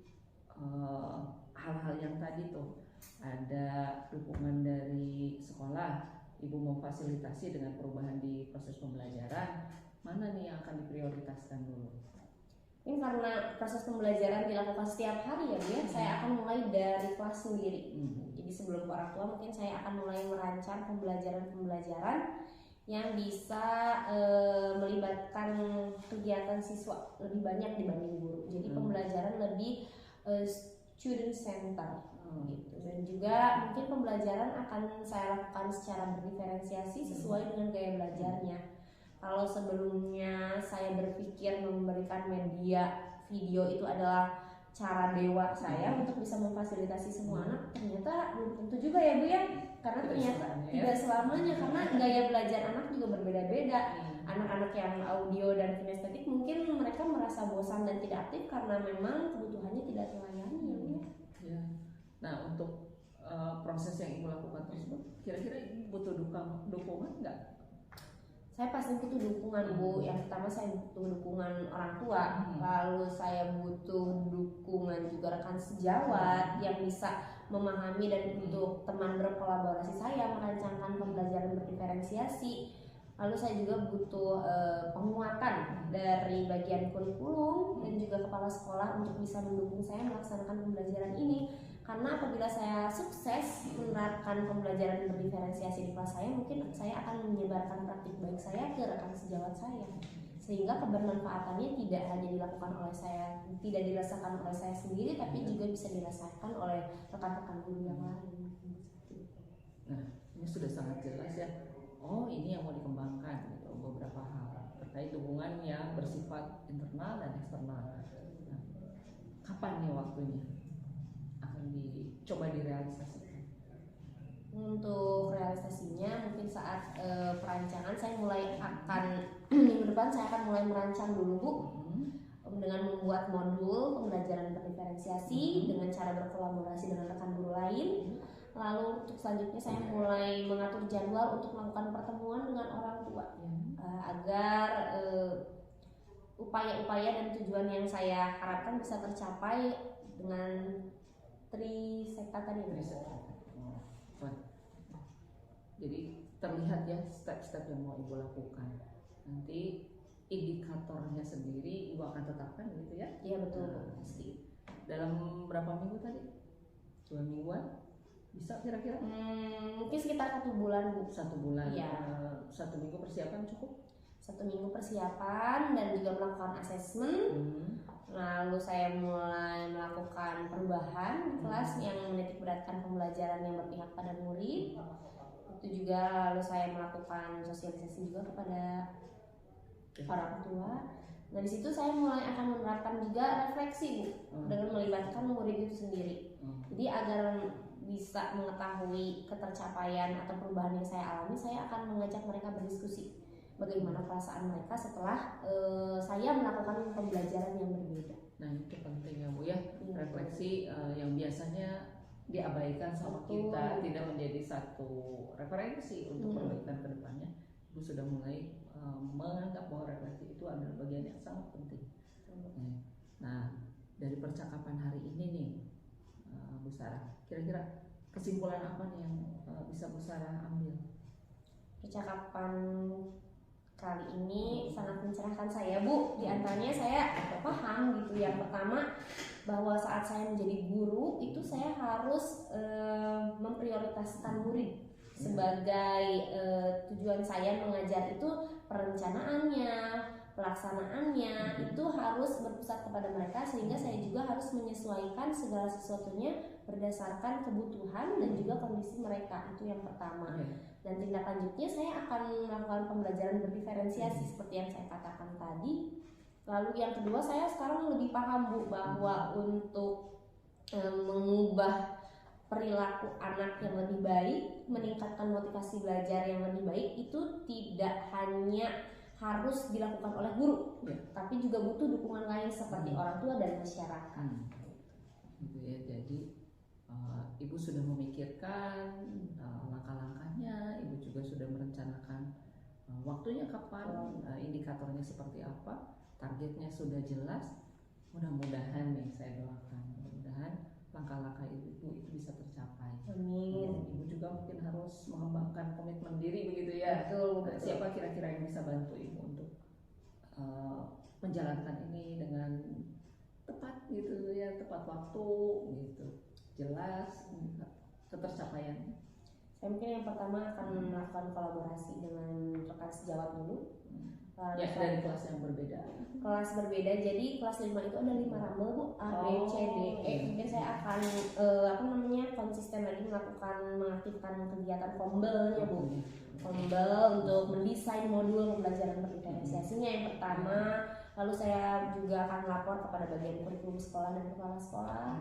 Speaker 3: hal-hal yang tadi tuh, ada dukungan dari sekolah, Ibu mau fasilitasi dengan perubahan di proses pembelajaran, mana nih yang akan diprioritaskan dulu?
Speaker 1: Ini karena proses pembelajaran dilakukan setiap hari ya Bu ya, saya akan mulai dari kelas sendiri. Jadi sebelum orang tua mungkin saya akan mulai merancang pembelajaran yang bisa melibatkan kegiatan siswa lebih banyak dibanding guru. Jadi pembelajaran lebih student center gitu. Dan juga mungkin pembelajaran akan saya lakukan secara berdiferensiasi sesuai dengan gaya belajarnya. Kalau sebelumnya saya berpikir memberikan media video itu adalah cara dewa saya untuk bisa memfasilitasi semua anak, ternyata belum tentu juga ya Bu ya, karena ternyata tidak selamanya, karena gaya belajar anak juga berbeda-beda. Anak-anak yang audio dan kinestetik mungkin mereka merasa bosan dan tidak aktif karena memang kebutuhannya tidak terlayani ya Bu ya.
Speaker 3: Nah, untuk proses yang Ibu lakukan tersebut, kira-kira Ibu butuh dukungan nggak?
Speaker 1: Saya pasti butuh dukungan Bu. Yang pertama saya butuh dukungan orang tua, lalu saya butuh dukungan juga rekan sejawat yang bisa memahami dan untuk teman berkolaborasi saya merancangkan pembelajaran berdiferensiasi. Lalu saya juga butuh penguatan dari bagian kurikulum dan juga kepala sekolah untuk bisa mendukung saya melaksanakan pembelajaran ini. Karena apabila saya sukses menerapkan pembelajaran berdiferensiasi di kelas saya, mungkin saya akan menyebarkan praktik baik saya ke rekan sejawat saya, sehingga kebermanfaatannya tidak hanya dilakukan oleh saya, tidak dirasakan oleh saya sendiri, tapi juga bisa dirasakan oleh rekan-rekan guru yang lain.
Speaker 3: Nah, ini sudah sangat jelas ya. Oh, ini yang mau dikembangkan gitu, beberapa hal terkait dukungan yang bersifat internal dan eksternal. Nah, kapan nih waktunya akan dicoba direalisasikan?
Speaker 1: Untuk realisasinya mungkin saat perancangan saya mulai akan minggu depan saya akan mulai merancang dulu Bu, dengan membuat modul pembelajaran berdiferensiasi dengan cara berkolaborasi dengan rekan guru lain. Lalu untuk selanjutnya saya mulai mengatur jadwal untuk melakukan pertemuan dengan orang tua agar upaya-upaya dan tujuan yang saya harapkan bisa tercapai dengan trisekta tadi.
Speaker 3: Jadi terlihat ya step-step yang mau Ibu lakukan. Nanti indikatornya sendiri Ibu akan tetapkan gitu ya?
Speaker 1: Iya betul, pasti.
Speaker 3: Dalam berapa minggu tadi? 2 mingguan? Bisa kira-kira?
Speaker 1: Mungkin sekitar 1 bulan Bu.
Speaker 3: 1 bulan.
Speaker 1: Iya.
Speaker 3: 1 minggu persiapan cukup?
Speaker 1: 1 minggu persiapan dan juga melakukan asesmen. Lalu saya mulai melakukan perubahan di kelas yang menitik beratkan pembelajaran yang berpihak pada murid. Itu juga lalu saya melakukan sosialisasi juga kepada orang tua. Nah di situ saya mulai akan menerapkan juga refleksi Bu, dengan melibatkan murid itu sendiri. Jadi agar bisa mengetahui ketercapaian atau perubahan yang saya alami, saya akan mengajak mereka berdiskusi bagaimana perasaan mereka setelah saya melakukan pembelajaran yang berbeda.
Speaker 3: Nah itu penting ya Bu ya, refleksi yang biasanya diabaikan sama kita, tidak menjadi satu referensi untuk perbaikan ke depannya. Ibu sudah mulai menganggap bahwa refleksi itu adalah bagian yang sangat penting. Nah dari percakapan hari ini nih, Bu Sarah, kira-kira kesimpulan apa nih yang bisa Bu Sarah ambil?
Speaker 1: Percakapan kali ini sangat mencerahkan saya, Bu. Di antaranya saya paham gitu. Yang pertama, bahwa saat saya menjadi guru itu saya harus memprioritaskan murid sebagai tujuan saya mengajar itu perencanaannya, pelaksanaannya itu harus berpusat kepada mereka, sehingga saya juga harus menyesuaikan segala sesuatunya berdasarkan kebutuhan dan juga kondisi mereka. Itu yang pertama. Dan tindak lanjutnya saya akan melakukan pembelajaran berdiferensiasi seperti yang saya katakan tadi. Lalu yang kedua, saya sekarang lebih paham, Bu, bahwa untuk mengubah perilaku anak yang lebih baik, meningkatkan motivasi belajar yang lebih baik itu tidak hanya harus dilakukan oleh guru, tapi juga butuh dukungan lain seperti orang tua dan masyarakat.
Speaker 3: Gitu ya, jadi Ibu sudah memikirkan langkah-langkahnya, Ibu juga sudah merencanakan waktunya kapan, indikatornya seperti apa, targetnya sudah jelas. Mudah-mudahan nih saya doakan, mudah-mudahan langkah-langkah Ibu itu bisa tercapai.
Speaker 1: Amin.
Speaker 3: Ibu juga mungkin harus mengembangkan komitmen diri begitu ya.
Speaker 1: Betul.
Speaker 3: Siapa kira-kira yang bisa bantu Ibu untuk menjalankan ini dengan tepat gitu ya, tepat waktu gitu, jelas ketercapaian.
Speaker 1: Saya mungkin yang pertama akan melakukan kolaborasi dengan rekan sejawat dulu.
Speaker 3: Ya, dari kelas yang berbeda.
Speaker 1: Kelas berbeda, jadi kelas 5 itu ada 5 rambel, Bu, A, B, C, D, E. Mungkin saya akan konsisten lagi mengaktifkan kegiatan kombelnya, Bu. Kombel untuk mendesain modul pembelajaran berdiferensiasinya yang pertama. Lalu saya juga akan lapor kepada bagian kurikulum sekolah dan kepala sekolah.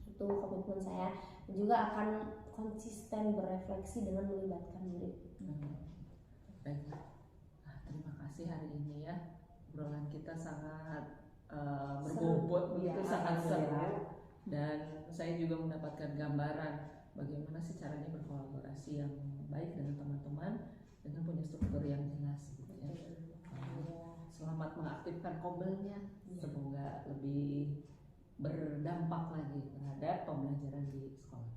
Speaker 1: Itu komitmen saya. Dan juga akan konsisten berefleksi dengan melibatkan murid.
Speaker 3: Baiklah. Terima kasih hari ini ya, obrolan kita sangat berbobot begitu, sangat seru, dan saya juga mendapatkan gambaran bagaimana sih caranya berkolaborasi yang baik dengan teman-teman dengan punya struktur yang jelas gitu ya. Selamat mengaktifkan kombelnya, semoga lebih berdampak lagi terhadap pembelajaran di sekolah.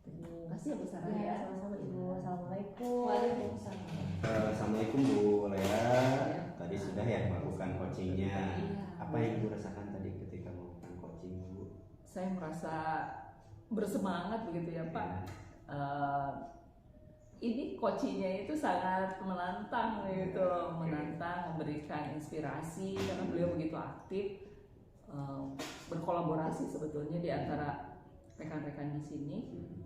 Speaker 3: Terima kasih ya Bu Sarah ya.
Speaker 1: Sama-sama Ibu. Assalamualaikum.
Speaker 3: Waalaikumsalam.
Speaker 2: Assalamualaikum Bu Lea. Tadi sudah ya melakukan coachingnya. Apa yang Ibu rasakan tadi ketika melakukan coaching, Bu?
Speaker 3: Saya merasa bersemangat begitu ya Pak. Ini coachingnya itu sangat menantang gitu, menantang, memberikan inspirasi karena beliau begitu aktif, berkolaborasi sebetulnya di antara rekan-rekan di sini.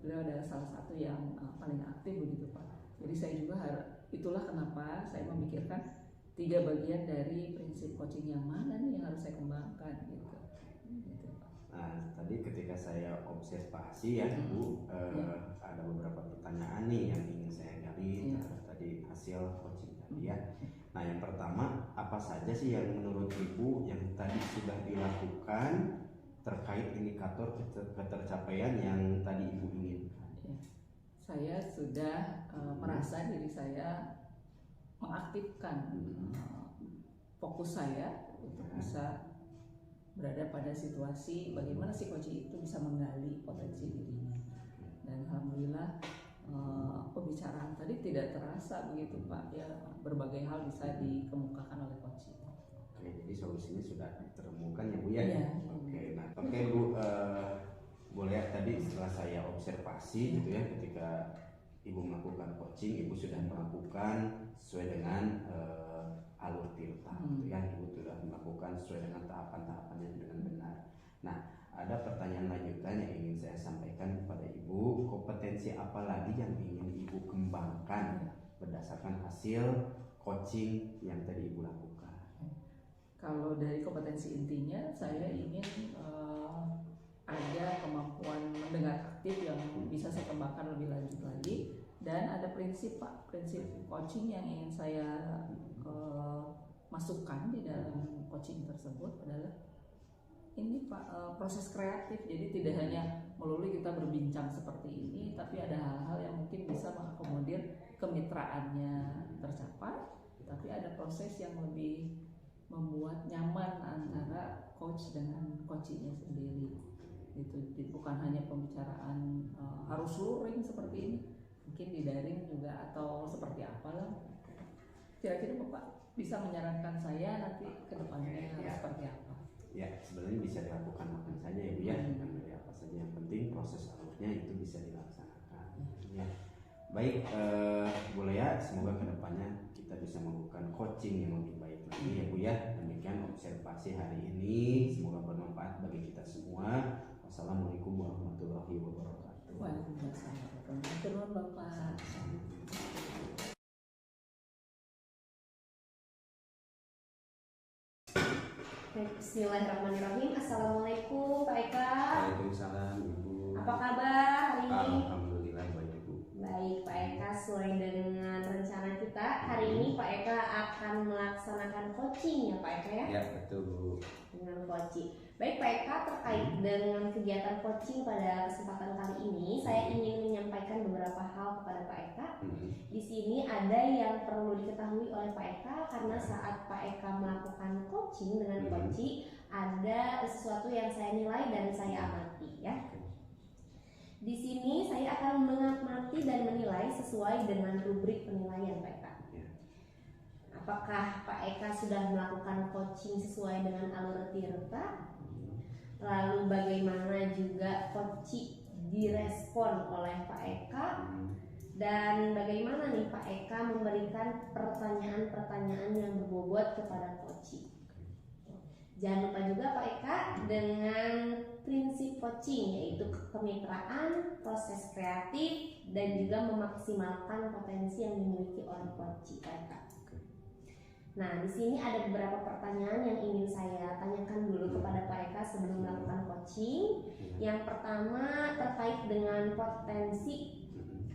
Speaker 3: Beliau adalah salah satu yang paling aktif begitu Pak. Jadi saya juga itulah kenapa saya memikirkan 3 bagian dari prinsip coaching yang mana nih yang harus saya kembangkan gitu.
Speaker 2: Nah, tadi ketika saya observasi ya Bu, ada beberapa pertanyaan nih yang ingin saya gali terhadap tadi hasil coaching tadi ya. Nah, yang pertama, apa saja sih yang menurut Ibu yang tadi sudah dilakukan terkait indikator ketercapaian yang tadi Ibu inginkan?
Speaker 3: Saya sudah merasa diri saya mengaktifkan fokus saya untuk bisa berada pada situasi bagaimana si coach itu bisa menggali potensi dirinya. Dan alhamdulillah pembicaraan tadi tidak terasa begitu Pak ya, berbagai hal bisa dikemukakan oleh coach.
Speaker 2: Oke, jadi solusinya sudah ditemukan ya Bu ya.
Speaker 3: Ya.
Speaker 2: Oke Bu, boleh tadi setelah saya observasi gitu ya, ketika Ibu melakukan coaching, Ibu sudah melakukan sesuai dengan alur tirta gitu ya. Ibu sudah melakukan sesuai dengan tahapan-tahapannya dengan benar. Nah, ada pertanyaan lanjutan yang ingin saya sampaikan kepada Ibu. Kompetensi apa lagi yang ingin Ibu kembangkan berdasarkan hasil coaching yang tadi Ibu lakukan?
Speaker 3: Kalau dari kompetensi intinya, saya ingin ada kemampuan mendengar aktif yang bisa saya kembangkan lebih lanjut lagi, dan ada prinsip Pak, prinsip coaching yang ingin saya masukkan di dalam coaching tersebut adalah ini Pak, proses kreatif. Jadi tidak hanya melulu kita berbincang seperti ini, tapi ada hal-hal yang mungkin bisa mengakomodir kemitraannya tercapai, tapi ada proses yang lebih membuat nyaman antara coach dengan coachingnya sendiri. Itu bukan hanya pembicaraan harus luring seperti ini, mungkin di daring juga atau seperti apalah. Kira-kira Bapak bisa menyarankan saya nanti ke depannya harus seperti apa?
Speaker 2: Ya, sebenarnya bisa dilakukan kapan saja ya Bu ya, bukan dari apa saja, yang penting proses alurnya itu bisa dilaksanakan. Ya. Baik, Bu Lea, semoga kedepannya kita bisa melakukan coaching yang lebih baik lagi ya Bu ya. Demikian observasi hari ini, semoga bermanfaat bagi kita semua. Wassalamualaikum warahmatullahi wabarakatuh.
Speaker 3: Waalaikumsalam warahmatullahi wabarakatuh.
Speaker 1: Bismillahirrahmanirrahim. Assalamualaikum Pak Eka.
Speaker 2: Waalaikumsalam Ibu.
Speaker 1: Apa kabar hari ini?
Speaker 2: Alhamdulillah baik Ibu.
Speaker 1: Baik Pak Eka, sesuai dengan rencana kita hari ini Pak Eka akan melaksanakan coaching ya Pak Eka ya?
Speaker 2: Ya betul Bu.
Speaker 1: Dengan coaching. Baik Pak Eka, terkait dengan kegiatan coaching pada kesempatan kali ini, saya ingin menyampaikan beberapa hal kepada Pak Eka. Di sini ada yang perlu diketahui oleh Pak Eka karena saat Pak Eka melakukan coaching dengan coaching ada sesuatu yang saya nilai dan saya amati ya. Di sini saya akan mengamati dan menilai sesuai dengan rubrik penilaian Pak Eka. Apakah Pak Eka sudah melakukan coaching sesuai dengan alur Tirta? Lalu bagaimana juga coaching direspon oleh Pak Eka? Dan bagaimana nih Pak Eka memberikan pertanyaan-pertanyaan yang berbobot kepada coaching? Jangan lupa juga Pak Eka dengan prinsip coaching, yaitu kemitraan, proses kreatif, dan juga memaksimalkan potensi yang dimiliki oleh coaching Pak Eka. Nah, di sini ada beberapa pertanyaan yang ingin saya tanyakan dulu kepada Pak Eka sebelum melakukan coaching. Yang pertama terkait dengan potensi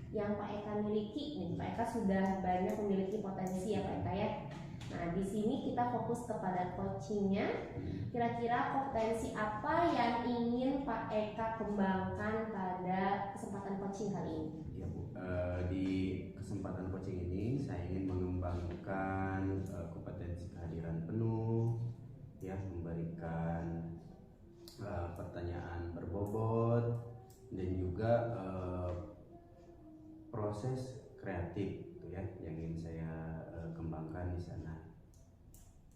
Speaker 1: yang Pak Eka miliki. Nih, Pak Eka sudah banyak memiliki potensi ya Pak Eka ya. Nah, di sini kita fokus kepada coachingnya. Kira-kira potensi apa yang ingin Pak Eka kembangkan pada kesempatan coaching kali ini?
Speaker 2: Ya Bu, di kesempatan coaching ini saya ingin mengembangkan kompetensi kehadiran penuh, ya, memberikan pertanyaan berbobot dan juga proses kreatif, gitu ya, yang ingin saya kembangkan di sana.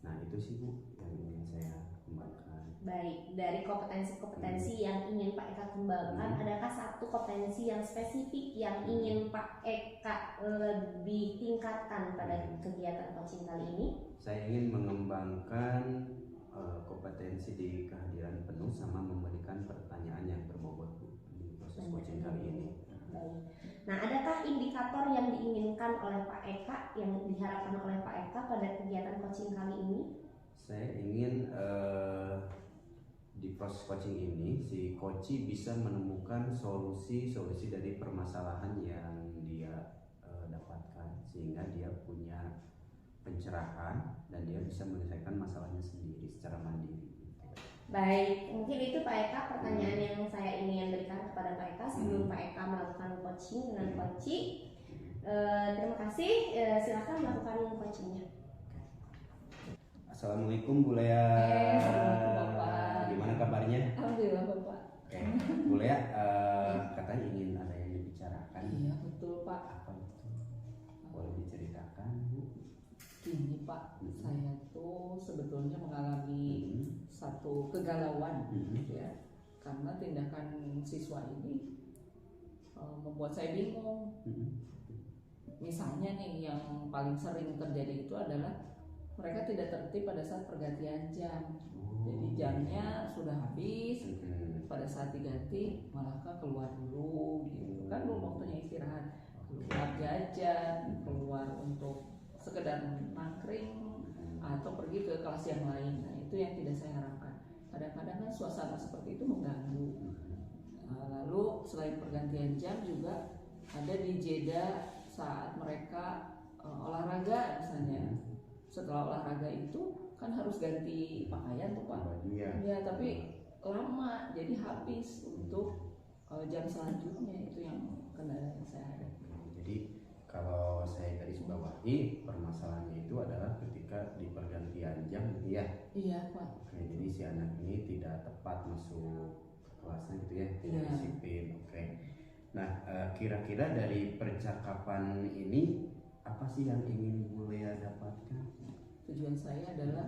Speaker 2: Nah itu sih Bu yang ingin saya kembangkan.
Speaker 1: Baik, dari kompetensi-kompetensi yang ingin Pak Eka kembangkan, adakah satu kompetensi yang spesifik yang ingin Pak Eka lebih tingkatkan pada kegiatan coaching kali ini?
Speaker 2: Saya ingin mengembangkan kompetensi di kehadiran penuh sama memberikan pertanyaan yang berbobot Bu di proses coaching kali ini.
Speaker 1: Baik. Nah, adakah indikator yang diinginkan oleh Pak Eka, yang diharapkan oleh Pak Eka pada kegiatan coaching kali ini?
Speaker 2: Saya ingin di proses coaching ini si coach bisa menemukan solusi dari permasalahan yang dia dapatkan, sehingga dia punya pencerahan dan dia bisa menyelesaikan masalahnya sendiri secara mandiri.
Speaker 1: Baik, mungkin itu Pak Eka pertanyaan yang saya ingin berikan kepada Pak Eka sebelum Pak Eka melakukan coaching dengan coaching. Terima kasih, silakan melakukan coachingnya.
Speaker 2: Assalamualaikum Bu Lea.
Speaker 3: Assalamualaikum Bapak.
Speaker 2: Gimana kabarnya?
Speaker 3: Alhamdulillah Bapak.
Speaker 2: Oke, Bu Lea katanya ingin ada yang dibicarakan.
Speaker 3: Iya betul Pak.
Speaker 2: Apa itu? Boleh diceritakan Bu?
Speaker 3: Gini Pak, saya tuh sebetulnya mengalami satu kegalauan gitu ya, karena tindakan siswa ini membuat saya bingung. Misalnya nih yang paling sering terjadi itu adalah mereka tidak tertib pada saat pergantian jam. Jadi jamnya sudah habis, pada saat diganti malah keluar dulu gitu. Kan belum waktunya istirahat, keluar jajan, keluar untuk sekedar nangkring atau pergi ke kelas yang lain. Nah, itu yang tidak saya harapkan. Kadang-kadang kan suasana seperti itu mengganggu. Lalu selain pergantian jam juga ada di jeda saat mereka olahraga misalnya. Setelah olahraga itu kan harus ganti pakaian tuh Pak. Ya, tapi lama jadi habis untuk jam selanjutnya. Itu yang kendala yang saya hadapi.
Speaker 2: Jadi kalau saya garis bawahi, permasalahannya itu adalah ketika di pergantian jam ya?
Speaker 3: Iya Pak.
Speaker 2: Oke, jadi si anak ini tidak tepat masuk kelasnya gitu ya, tidak
Speaker 3: Iya.
Speaker 2: disiplin. Oke. Nah, kira-kira dari percakapan ini apa sih yang ingin Bu Lea dapatkan?
Speaker 3: Tujuan saya adalah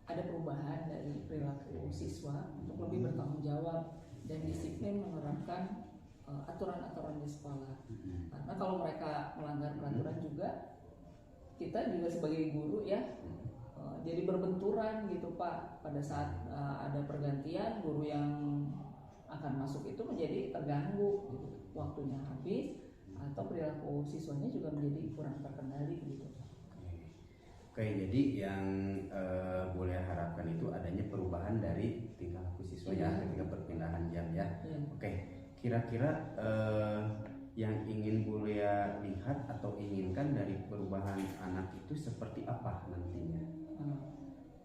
Speaker 3: ada perubahan dari perilaku siswa untuk lebih bertanggung jawab dan disiplin menerapkan aturan-aturan di sekolah. Karena kalau mereka melanggar peraturan juga, kita juga sebagai guru ya jadi berbenturan gitu Pak. Pada saat ada pergantian, guru yang akan masuk itu menjadi terganggu gitu. Waktunya habis atau perilaku siswanya juga menjadi kurang terkendali gitu.
Speaker 2: Oke, jadi yang boleh harapkan itu adanya perubahan dari tingkah laku siswa ya ketika perpindahan jam ya. Oke, kira-kira yang ingin Bu Lea lihat atau inginkan dari perubahan anak itu seperti apa nantinya?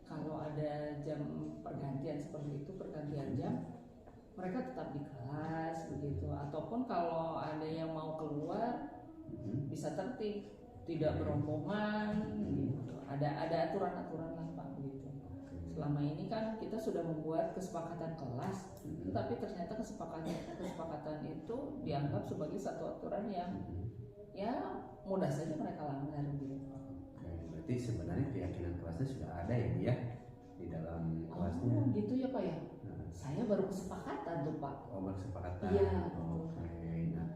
Speaker 3: Kalau ada jam pergantian seperti itu, pergantian jam, mereka tetap di kelas begitu. Ataupun kalau ada yang mau keluar bisa tertib, tidak berombongan gitu. Ada aturan-aturan lah Pak begitu. Selama ini kan kita sudah membuat kesepakatan kelas, tetapi ternyata kesepakatan itu dianggap sebagai satu aturan yang ya mudah saja mereka langgar gitu.
Speaker 2: Berarti sebenarnya keyakinan kelasnya sudah ada ya Bu ya di dalam kelasnya.
Speaker 3: Oh gitu ya Pak ya. Saya baru kesepakatan tuh Pak.
Speaker 2: Oh, bersepakatan.
Speaker 3: Iya.
Speaker 2: Oke. Nah,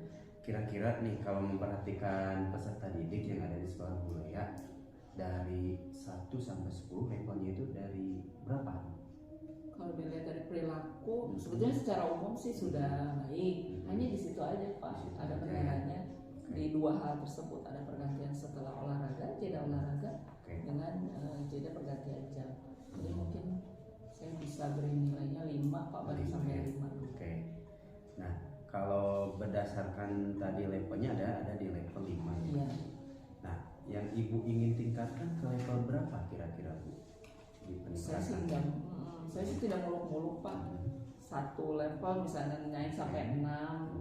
Speaker 2: kira-kira nih kalau memperhatikan peserta didik yang ada di sekolah Bu Lea dari 1 sampai 10 levelnya itu dari berapa?
Speaker 3: Kalau dilihat dari perilaku, sebetulnya secara umum sih sudah baik. Hanya di situ aja Pak, ada kendalanya di dua hal tersebut. Ada pergantian setelah olahraga, jeda olahraga, dengan jeda pergantian jam. Jadi mungkin saya bisa beri nilainya 5 Pak, baru sampai 5.
Speaker 2: Oke. Nah, kalau berdasarkan tadi levelnya ada di level 5 ya.
Speaker 3: Iya.
Speaker 2: Nah, yang Ibu ingin tingkatkan ke level berapa kira-kira Bu? Di peningkatan.
Speaker 3: Saya sih tidak muluk-muluk Pak. Satu level misalnya naik sampai 6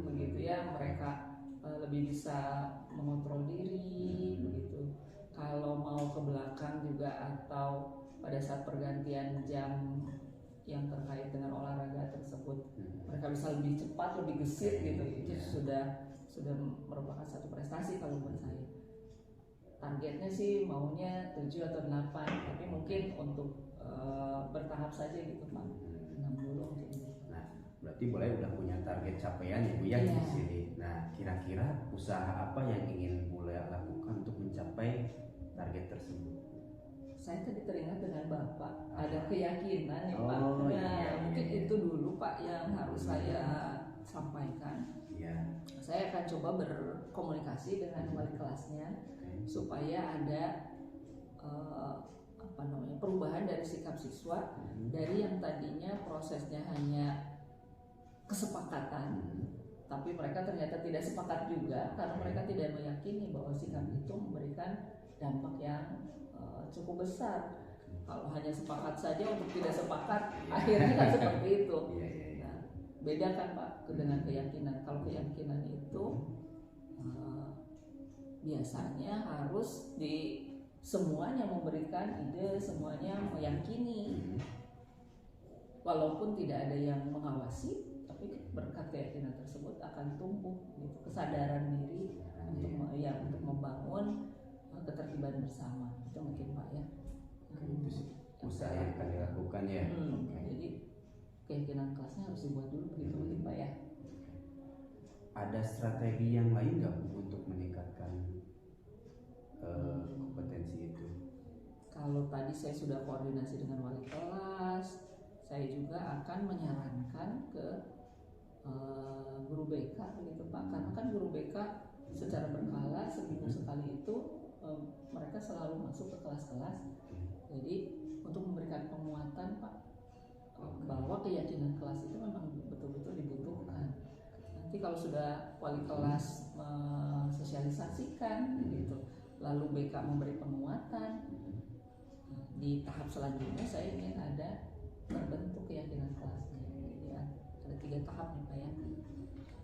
Speaker 3: begitu ya, mereka lebih bisa mengontrol diri begitu. Kalau mau ke belakang juga atau pada saat pergantian jam yang terkait dengan olahraga tersebut, mereka bisa lebih cepat, lebih gesit gitu. Itu sudah merupakan satu prestasi kalau buat saya. Targetnya sih maunya 7 atau 8, tapi mungkin untuk bertahap saja gitu Pak. 6 dulu mungkin.
Speaker 2: Nah, berarti boleh udah punya target capaian ya Bu ya di sini. Nah, kira-kira usaha apa yang ingin Bu Lea lakukan untuk mencapai target tersebut?
Speaker 3: Saya tadi teringat dengan Bapak, ada keyakinan ya Pak. Mungkin itu dulu Pak yang harus saya sampaikan.
Speaker 2: Iya.
Speaker 3: Saya akan coba berkomunikasi dengan wali kelasnya supaya ada perubahan dari sikap siswa dari yang tadinya prosesnya hanya kesepakatan, tapi mereka ternyata tidak sepakat juga karena mereka tidak meyakini bahwa sikap itu memberikan dampak yang cukup besar. Kalau hanya sepakat saja untuk tidak sepakat, akhirnya kan seperti itu. Nah, beda kan Pak dengan keyakinan. Kalau keyakinan itu biasanya harus semuanya memberikan ide, semuanya meyakini, walaupun tidak ada yang mengawasi, tapi berkat keyakinan tersebut akan tumbuh gitu, kesadaran diri untuk membangun ketertiban bersama. Itu mungkin Pak ya.
Speaker 2: Itu sih usaha yang akan dilakukan ya.
Speaker 3: Jadi keyakinan kelasnya harus dibuat dulu begitu mungkin Pak ya.
Speaker 2: Ada strategi yang lain nggak Bu untuk meningkatkan kompetensi itu?
Speaker 3: Kalau tadi saya sudah koordinasi dengan wali kelas, saya juga akan menyarankan ke guru BK begitu Pak, karena kan guru BK secara berkala seminggu sekali itu mereka selalu masuk ke kelas-kelas. Jadi untuk memberikan penguatan Pak, bahwa keyakinan kelas itu memang betul-betul dibutuhkan. Nanti kalau sudah wali kelas mensosialisasikan gitu, lalu BK memberi penguatan, di tahap selanjutnya saya ingin ada terbentuk keyakinan kelasnya. Jadi ada 3 tahap nih Pak ya.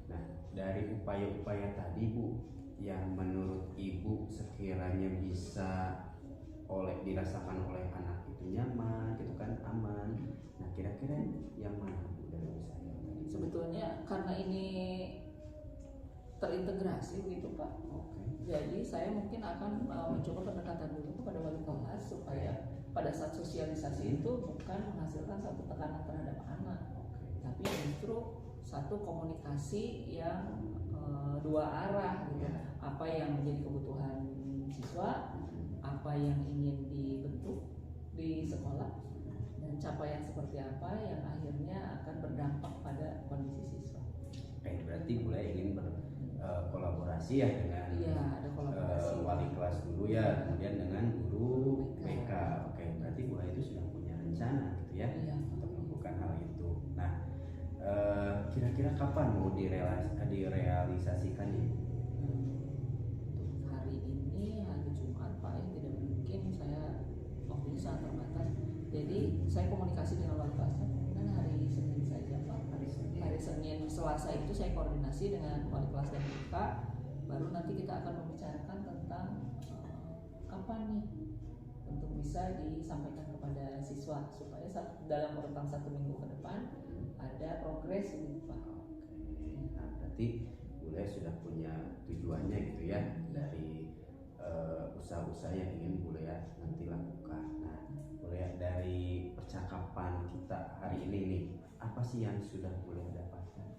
Speaker 2: Nah, dari upaya-upaya tadi Bu, yang menurut Ibu sekiranya bisa dirasakan oleh anak itu nyaman gitu kan, aman. Nah kira-kira yang mana Bu dari saya tadi?
Speaker 3: Sebetulnya karena ini terintegrasi gitu Pak.
Speaker 2: Oke.
Speaker 3: Jadi saya mungkin akan mencoba pendekatan dulu kepada wali kelas supaya pada saat sosialisasi itu bukan menghasilkan satu tekanan terhadap anak, tapi justru satu komunikasi yang dua arah gitu. Apa yang menjadi kebutuhan siswa, apa yang ingin dibentuk di sekolah, dan capaian seperti apa yang akhirnya akan berdampak pada kondisi siswa.
Speaker 2: Oke, berarti mulai ingin berkolaborasi ya dengan
Speaker 3: ada kolaborasi.
Speaker 2: Wali kelas dulu ya, kemudian dengan guru BK. Oke, berarti mulai itu sudah punya rencana gitu ya, untuk melakukan hal itu. Nah, kira-kira kapan mau direalisasikan ya?
Speaker 3: Hari ini hari Jumat Pak, ya tidak mungkin, saya waktunya sangat terbatas. Jadi saya komunikasi dengan wali kelasnya dan hari Senin saja Pak. Hari Senin, Selasa itu saya koordinasi dengan wali kelas dan BK. Baru nanti kita akan membicarakan tentang kapan nih untuk bisa disampaikan kepada siswa supaya dalam rentang 1 minggu ke depan ada progres gitu Pak.
Speaker 2: Nah, berarti Bule sudah punya tujuannya gitu ya, dari usaha-usaha yang ingin Bule ya nanti lakukan. Nah, Bule dari percakapan kita hari ini nih, apa sih yang sudah Bule dapatkan?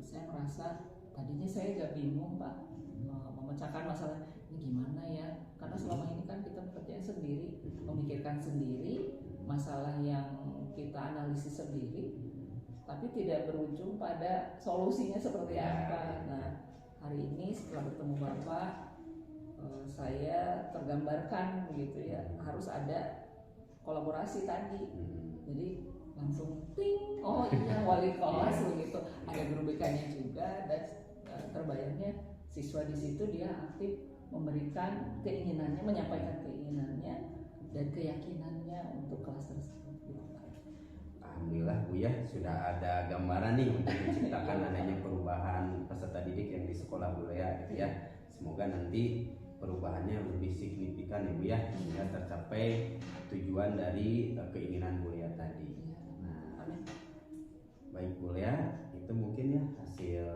Speaker 3: Saya merasa tadinya saya agak bingung Pak, memecahkan masalah ini gimana ya, karena selama ini kan kita bekerja sendiri, memikirkan sendiri masalah yang kita analisis sendiri, tapi tidak berujung pada solusinya seperti apa. Nah, hari ini setelah bertemu Bapak, saya tergambarkan begitu ya, harus ada kolaborasi tadi. Jadi langsung ting, oh iya wali kelas begitu, ada guru BK-nya juga, dan terbayangnya siswa di situ dia aktif memberikan keinginannya, menyampaikan keinginannya dan keyakinannya untuk kelas tersebut.
Speaker 2: Alhamdulillah Bu ya, sudah ada gambaran nih untuk menciptakan adanya perubahan peserta didik yang di sekolah Bule ya gitu ya. Semoga nanti perubahannya lebih signifikan ya Bu ya, sehingga tercapai tujuan dari keinginan Bule ya tadi. Nah, baik Bule ya, itu mungkin ya hasil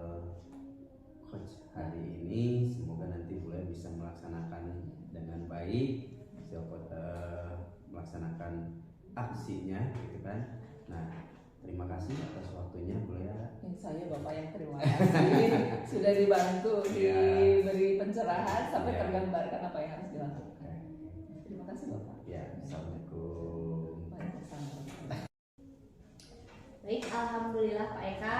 Speaker 2: coach hari ini. Semoga nanti Bule bisa melaksanakan dengan baik, hasil melaksanakan aksinya gitu kan. Nah, terima kasih atas waktunya Bule ya.
Speaker 3: Saya Bapak yang terima kasih sudah dibantu, diberi pencerahan sampai tergambarkan apa yang harus dilakukan. Terima kasih Bapak.
Speaker 2: Ya, assalamualaikum.
Speaker 1: Baik, alhamdulillah Pak Eka.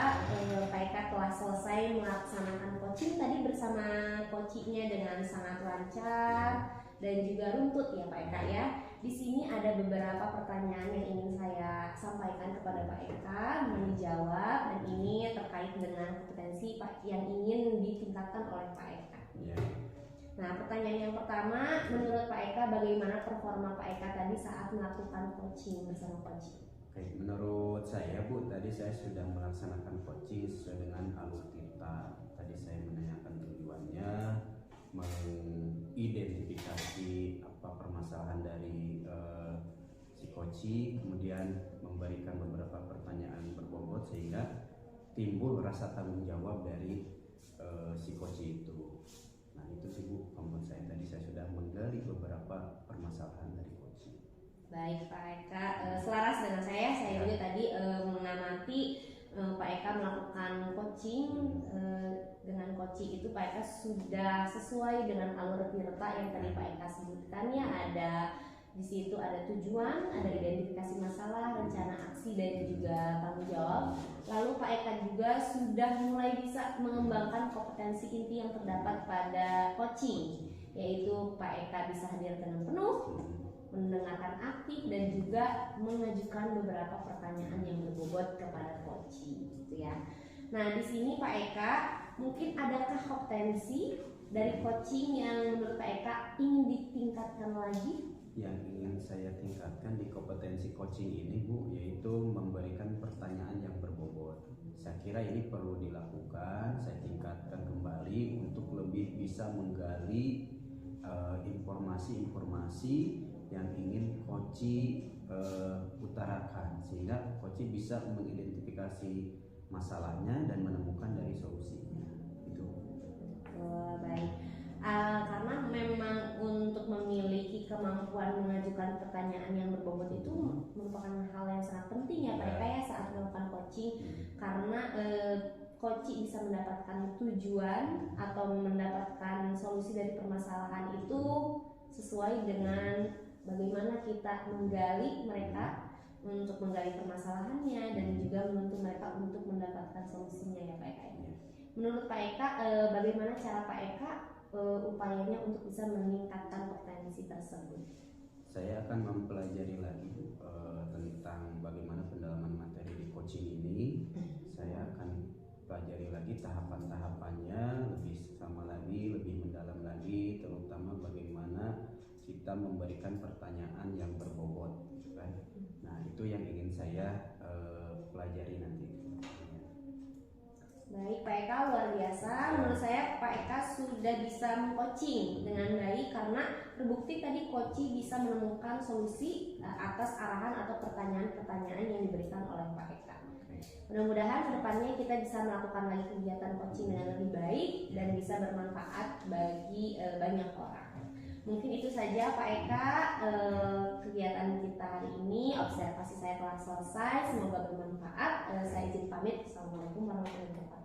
Speaker 1: Pak Eka telah selesai melaksanakan coaching tadi bersama coachingnya dengan sangat lancar dan juga runtut ya Pak Eka ya. Di sini ada beberapa pertanyaan yang ingin saya sampaikan kepada Pak Eka, mohon dijawab, dan ini terkait dengan kompetensi Pak yang ingin ditingkatkan oleh Pak Eka. Nah, pertanyaan yang pertama, menurut Pak Eka bagaimana performa Pak Eka tadi saat melakukan coaching bersama coaching?
Speaker 2: Oke, menurut saya Bu, tadi saya sudah melaksanakan coaching sesuai dengan alur kita. Tadi saya menanyakan tujuannya, mengidentifikasi apa permasalahan dari si coaching, kemudian memberikan beberapa pertanyaan berbobot sehingga timbul rasa tanggung jawab dari si coaching itu. Nah itu sih Bu, menurut saya tadi saya sudah menggali beberapa permasalahan dari coaching.
Speaker 1: Baik Pak Eka, selaras dengan saya juga tadi mengamati Pak Eka melakukan coaching. Dengan coaching itu Pak Eka sudah sesuai dengan alur tirta yang tadi Pak Eka sebutkan ya, ada di situ ada tujuan, ada identifikasi masalah, rencana aksi dan juga tanggung jawab. Lalu Pak Eka juga sudah mulai bisa mengembangkan kompetensi inti yang terdapat pada coaching, yaitu Pak Eka bisa hadir dengan penuh, mendengarkan aktif, dan juga mengajukan beberapa pertanyaan yang berbobot kepada coaching gitu ya. Nah, di sini Pak Eka, mungkin adakah kompetensi dari coaching yang menurut Pak Eka ingin ditingkatkan lagi?
Speaker 2: Yang ingin saya tingkatkan di kompetensi coaching ini Bu, yaitu memberikan pertanyaan yang berbobot. Saya kira ini perlu dilakukan, saya tingkatkan kembali untuk lebih bisa menggali informasi-informasi yang ingin Koci utarakan, sehingga Koci bisa mengidentifikasi masalahnya dan menemukan dari solusinya. Itu.
Speaker 1: Baik. Karena memang untuk memiliki kemampuan mengajukan pertanyaan yang berbobot itu merupakan hal yang sangat penting ya Pak Eka ya saat melakukan coaching, karena coaching bisa mendapatkan tujuan atau mendapatkan solusi dari permasalahan itu sesuai dengan bagaimana kita menggali mereka untuk menggali permasalahannya dan juga menuntut mereka untuk mendapatkan solusinya ya Pak Eka. Menurut Pak Eka, bagaimana cara Pak Eka upayanya untuk bisa meningkatkan kompetensi tersebut?
Speaker 2: Saya akan mempelajari lagi tentang bagaimana pendalaman materi di coaching ini. Saya akan pelajari lagi tahapan-tahapannya lebih sama lagi, lebih mendalam lagi, terutama bagaimana kita memberikan pertanyaan yang berbobot, kan? Nah, itu yang ingin saya pelajari nanti.
Speaker 1: Baik, Pak Eka luar biasa. Menurut saya Pak Eka sudah bisa meng-coaching dengan baik karena terbukti tadi coaching bisa menemukan solusi atas arahan atau pertanyaan-pertanyaan yang diberikan oleh Pak Eka. Mudah-mudahan kedepannya kita bisa melakukan lagi kegiatan coaching dengan lebih baik dan bisa bermanfaat bagi banyak orang. Mungkin itu saja Pak Eka kegiatan kita hari ini. Observasi saya telah selesai, semoga bermanfaat. Saya izin pamit. Assalamualaikum warahmatullahi wabarakatuh.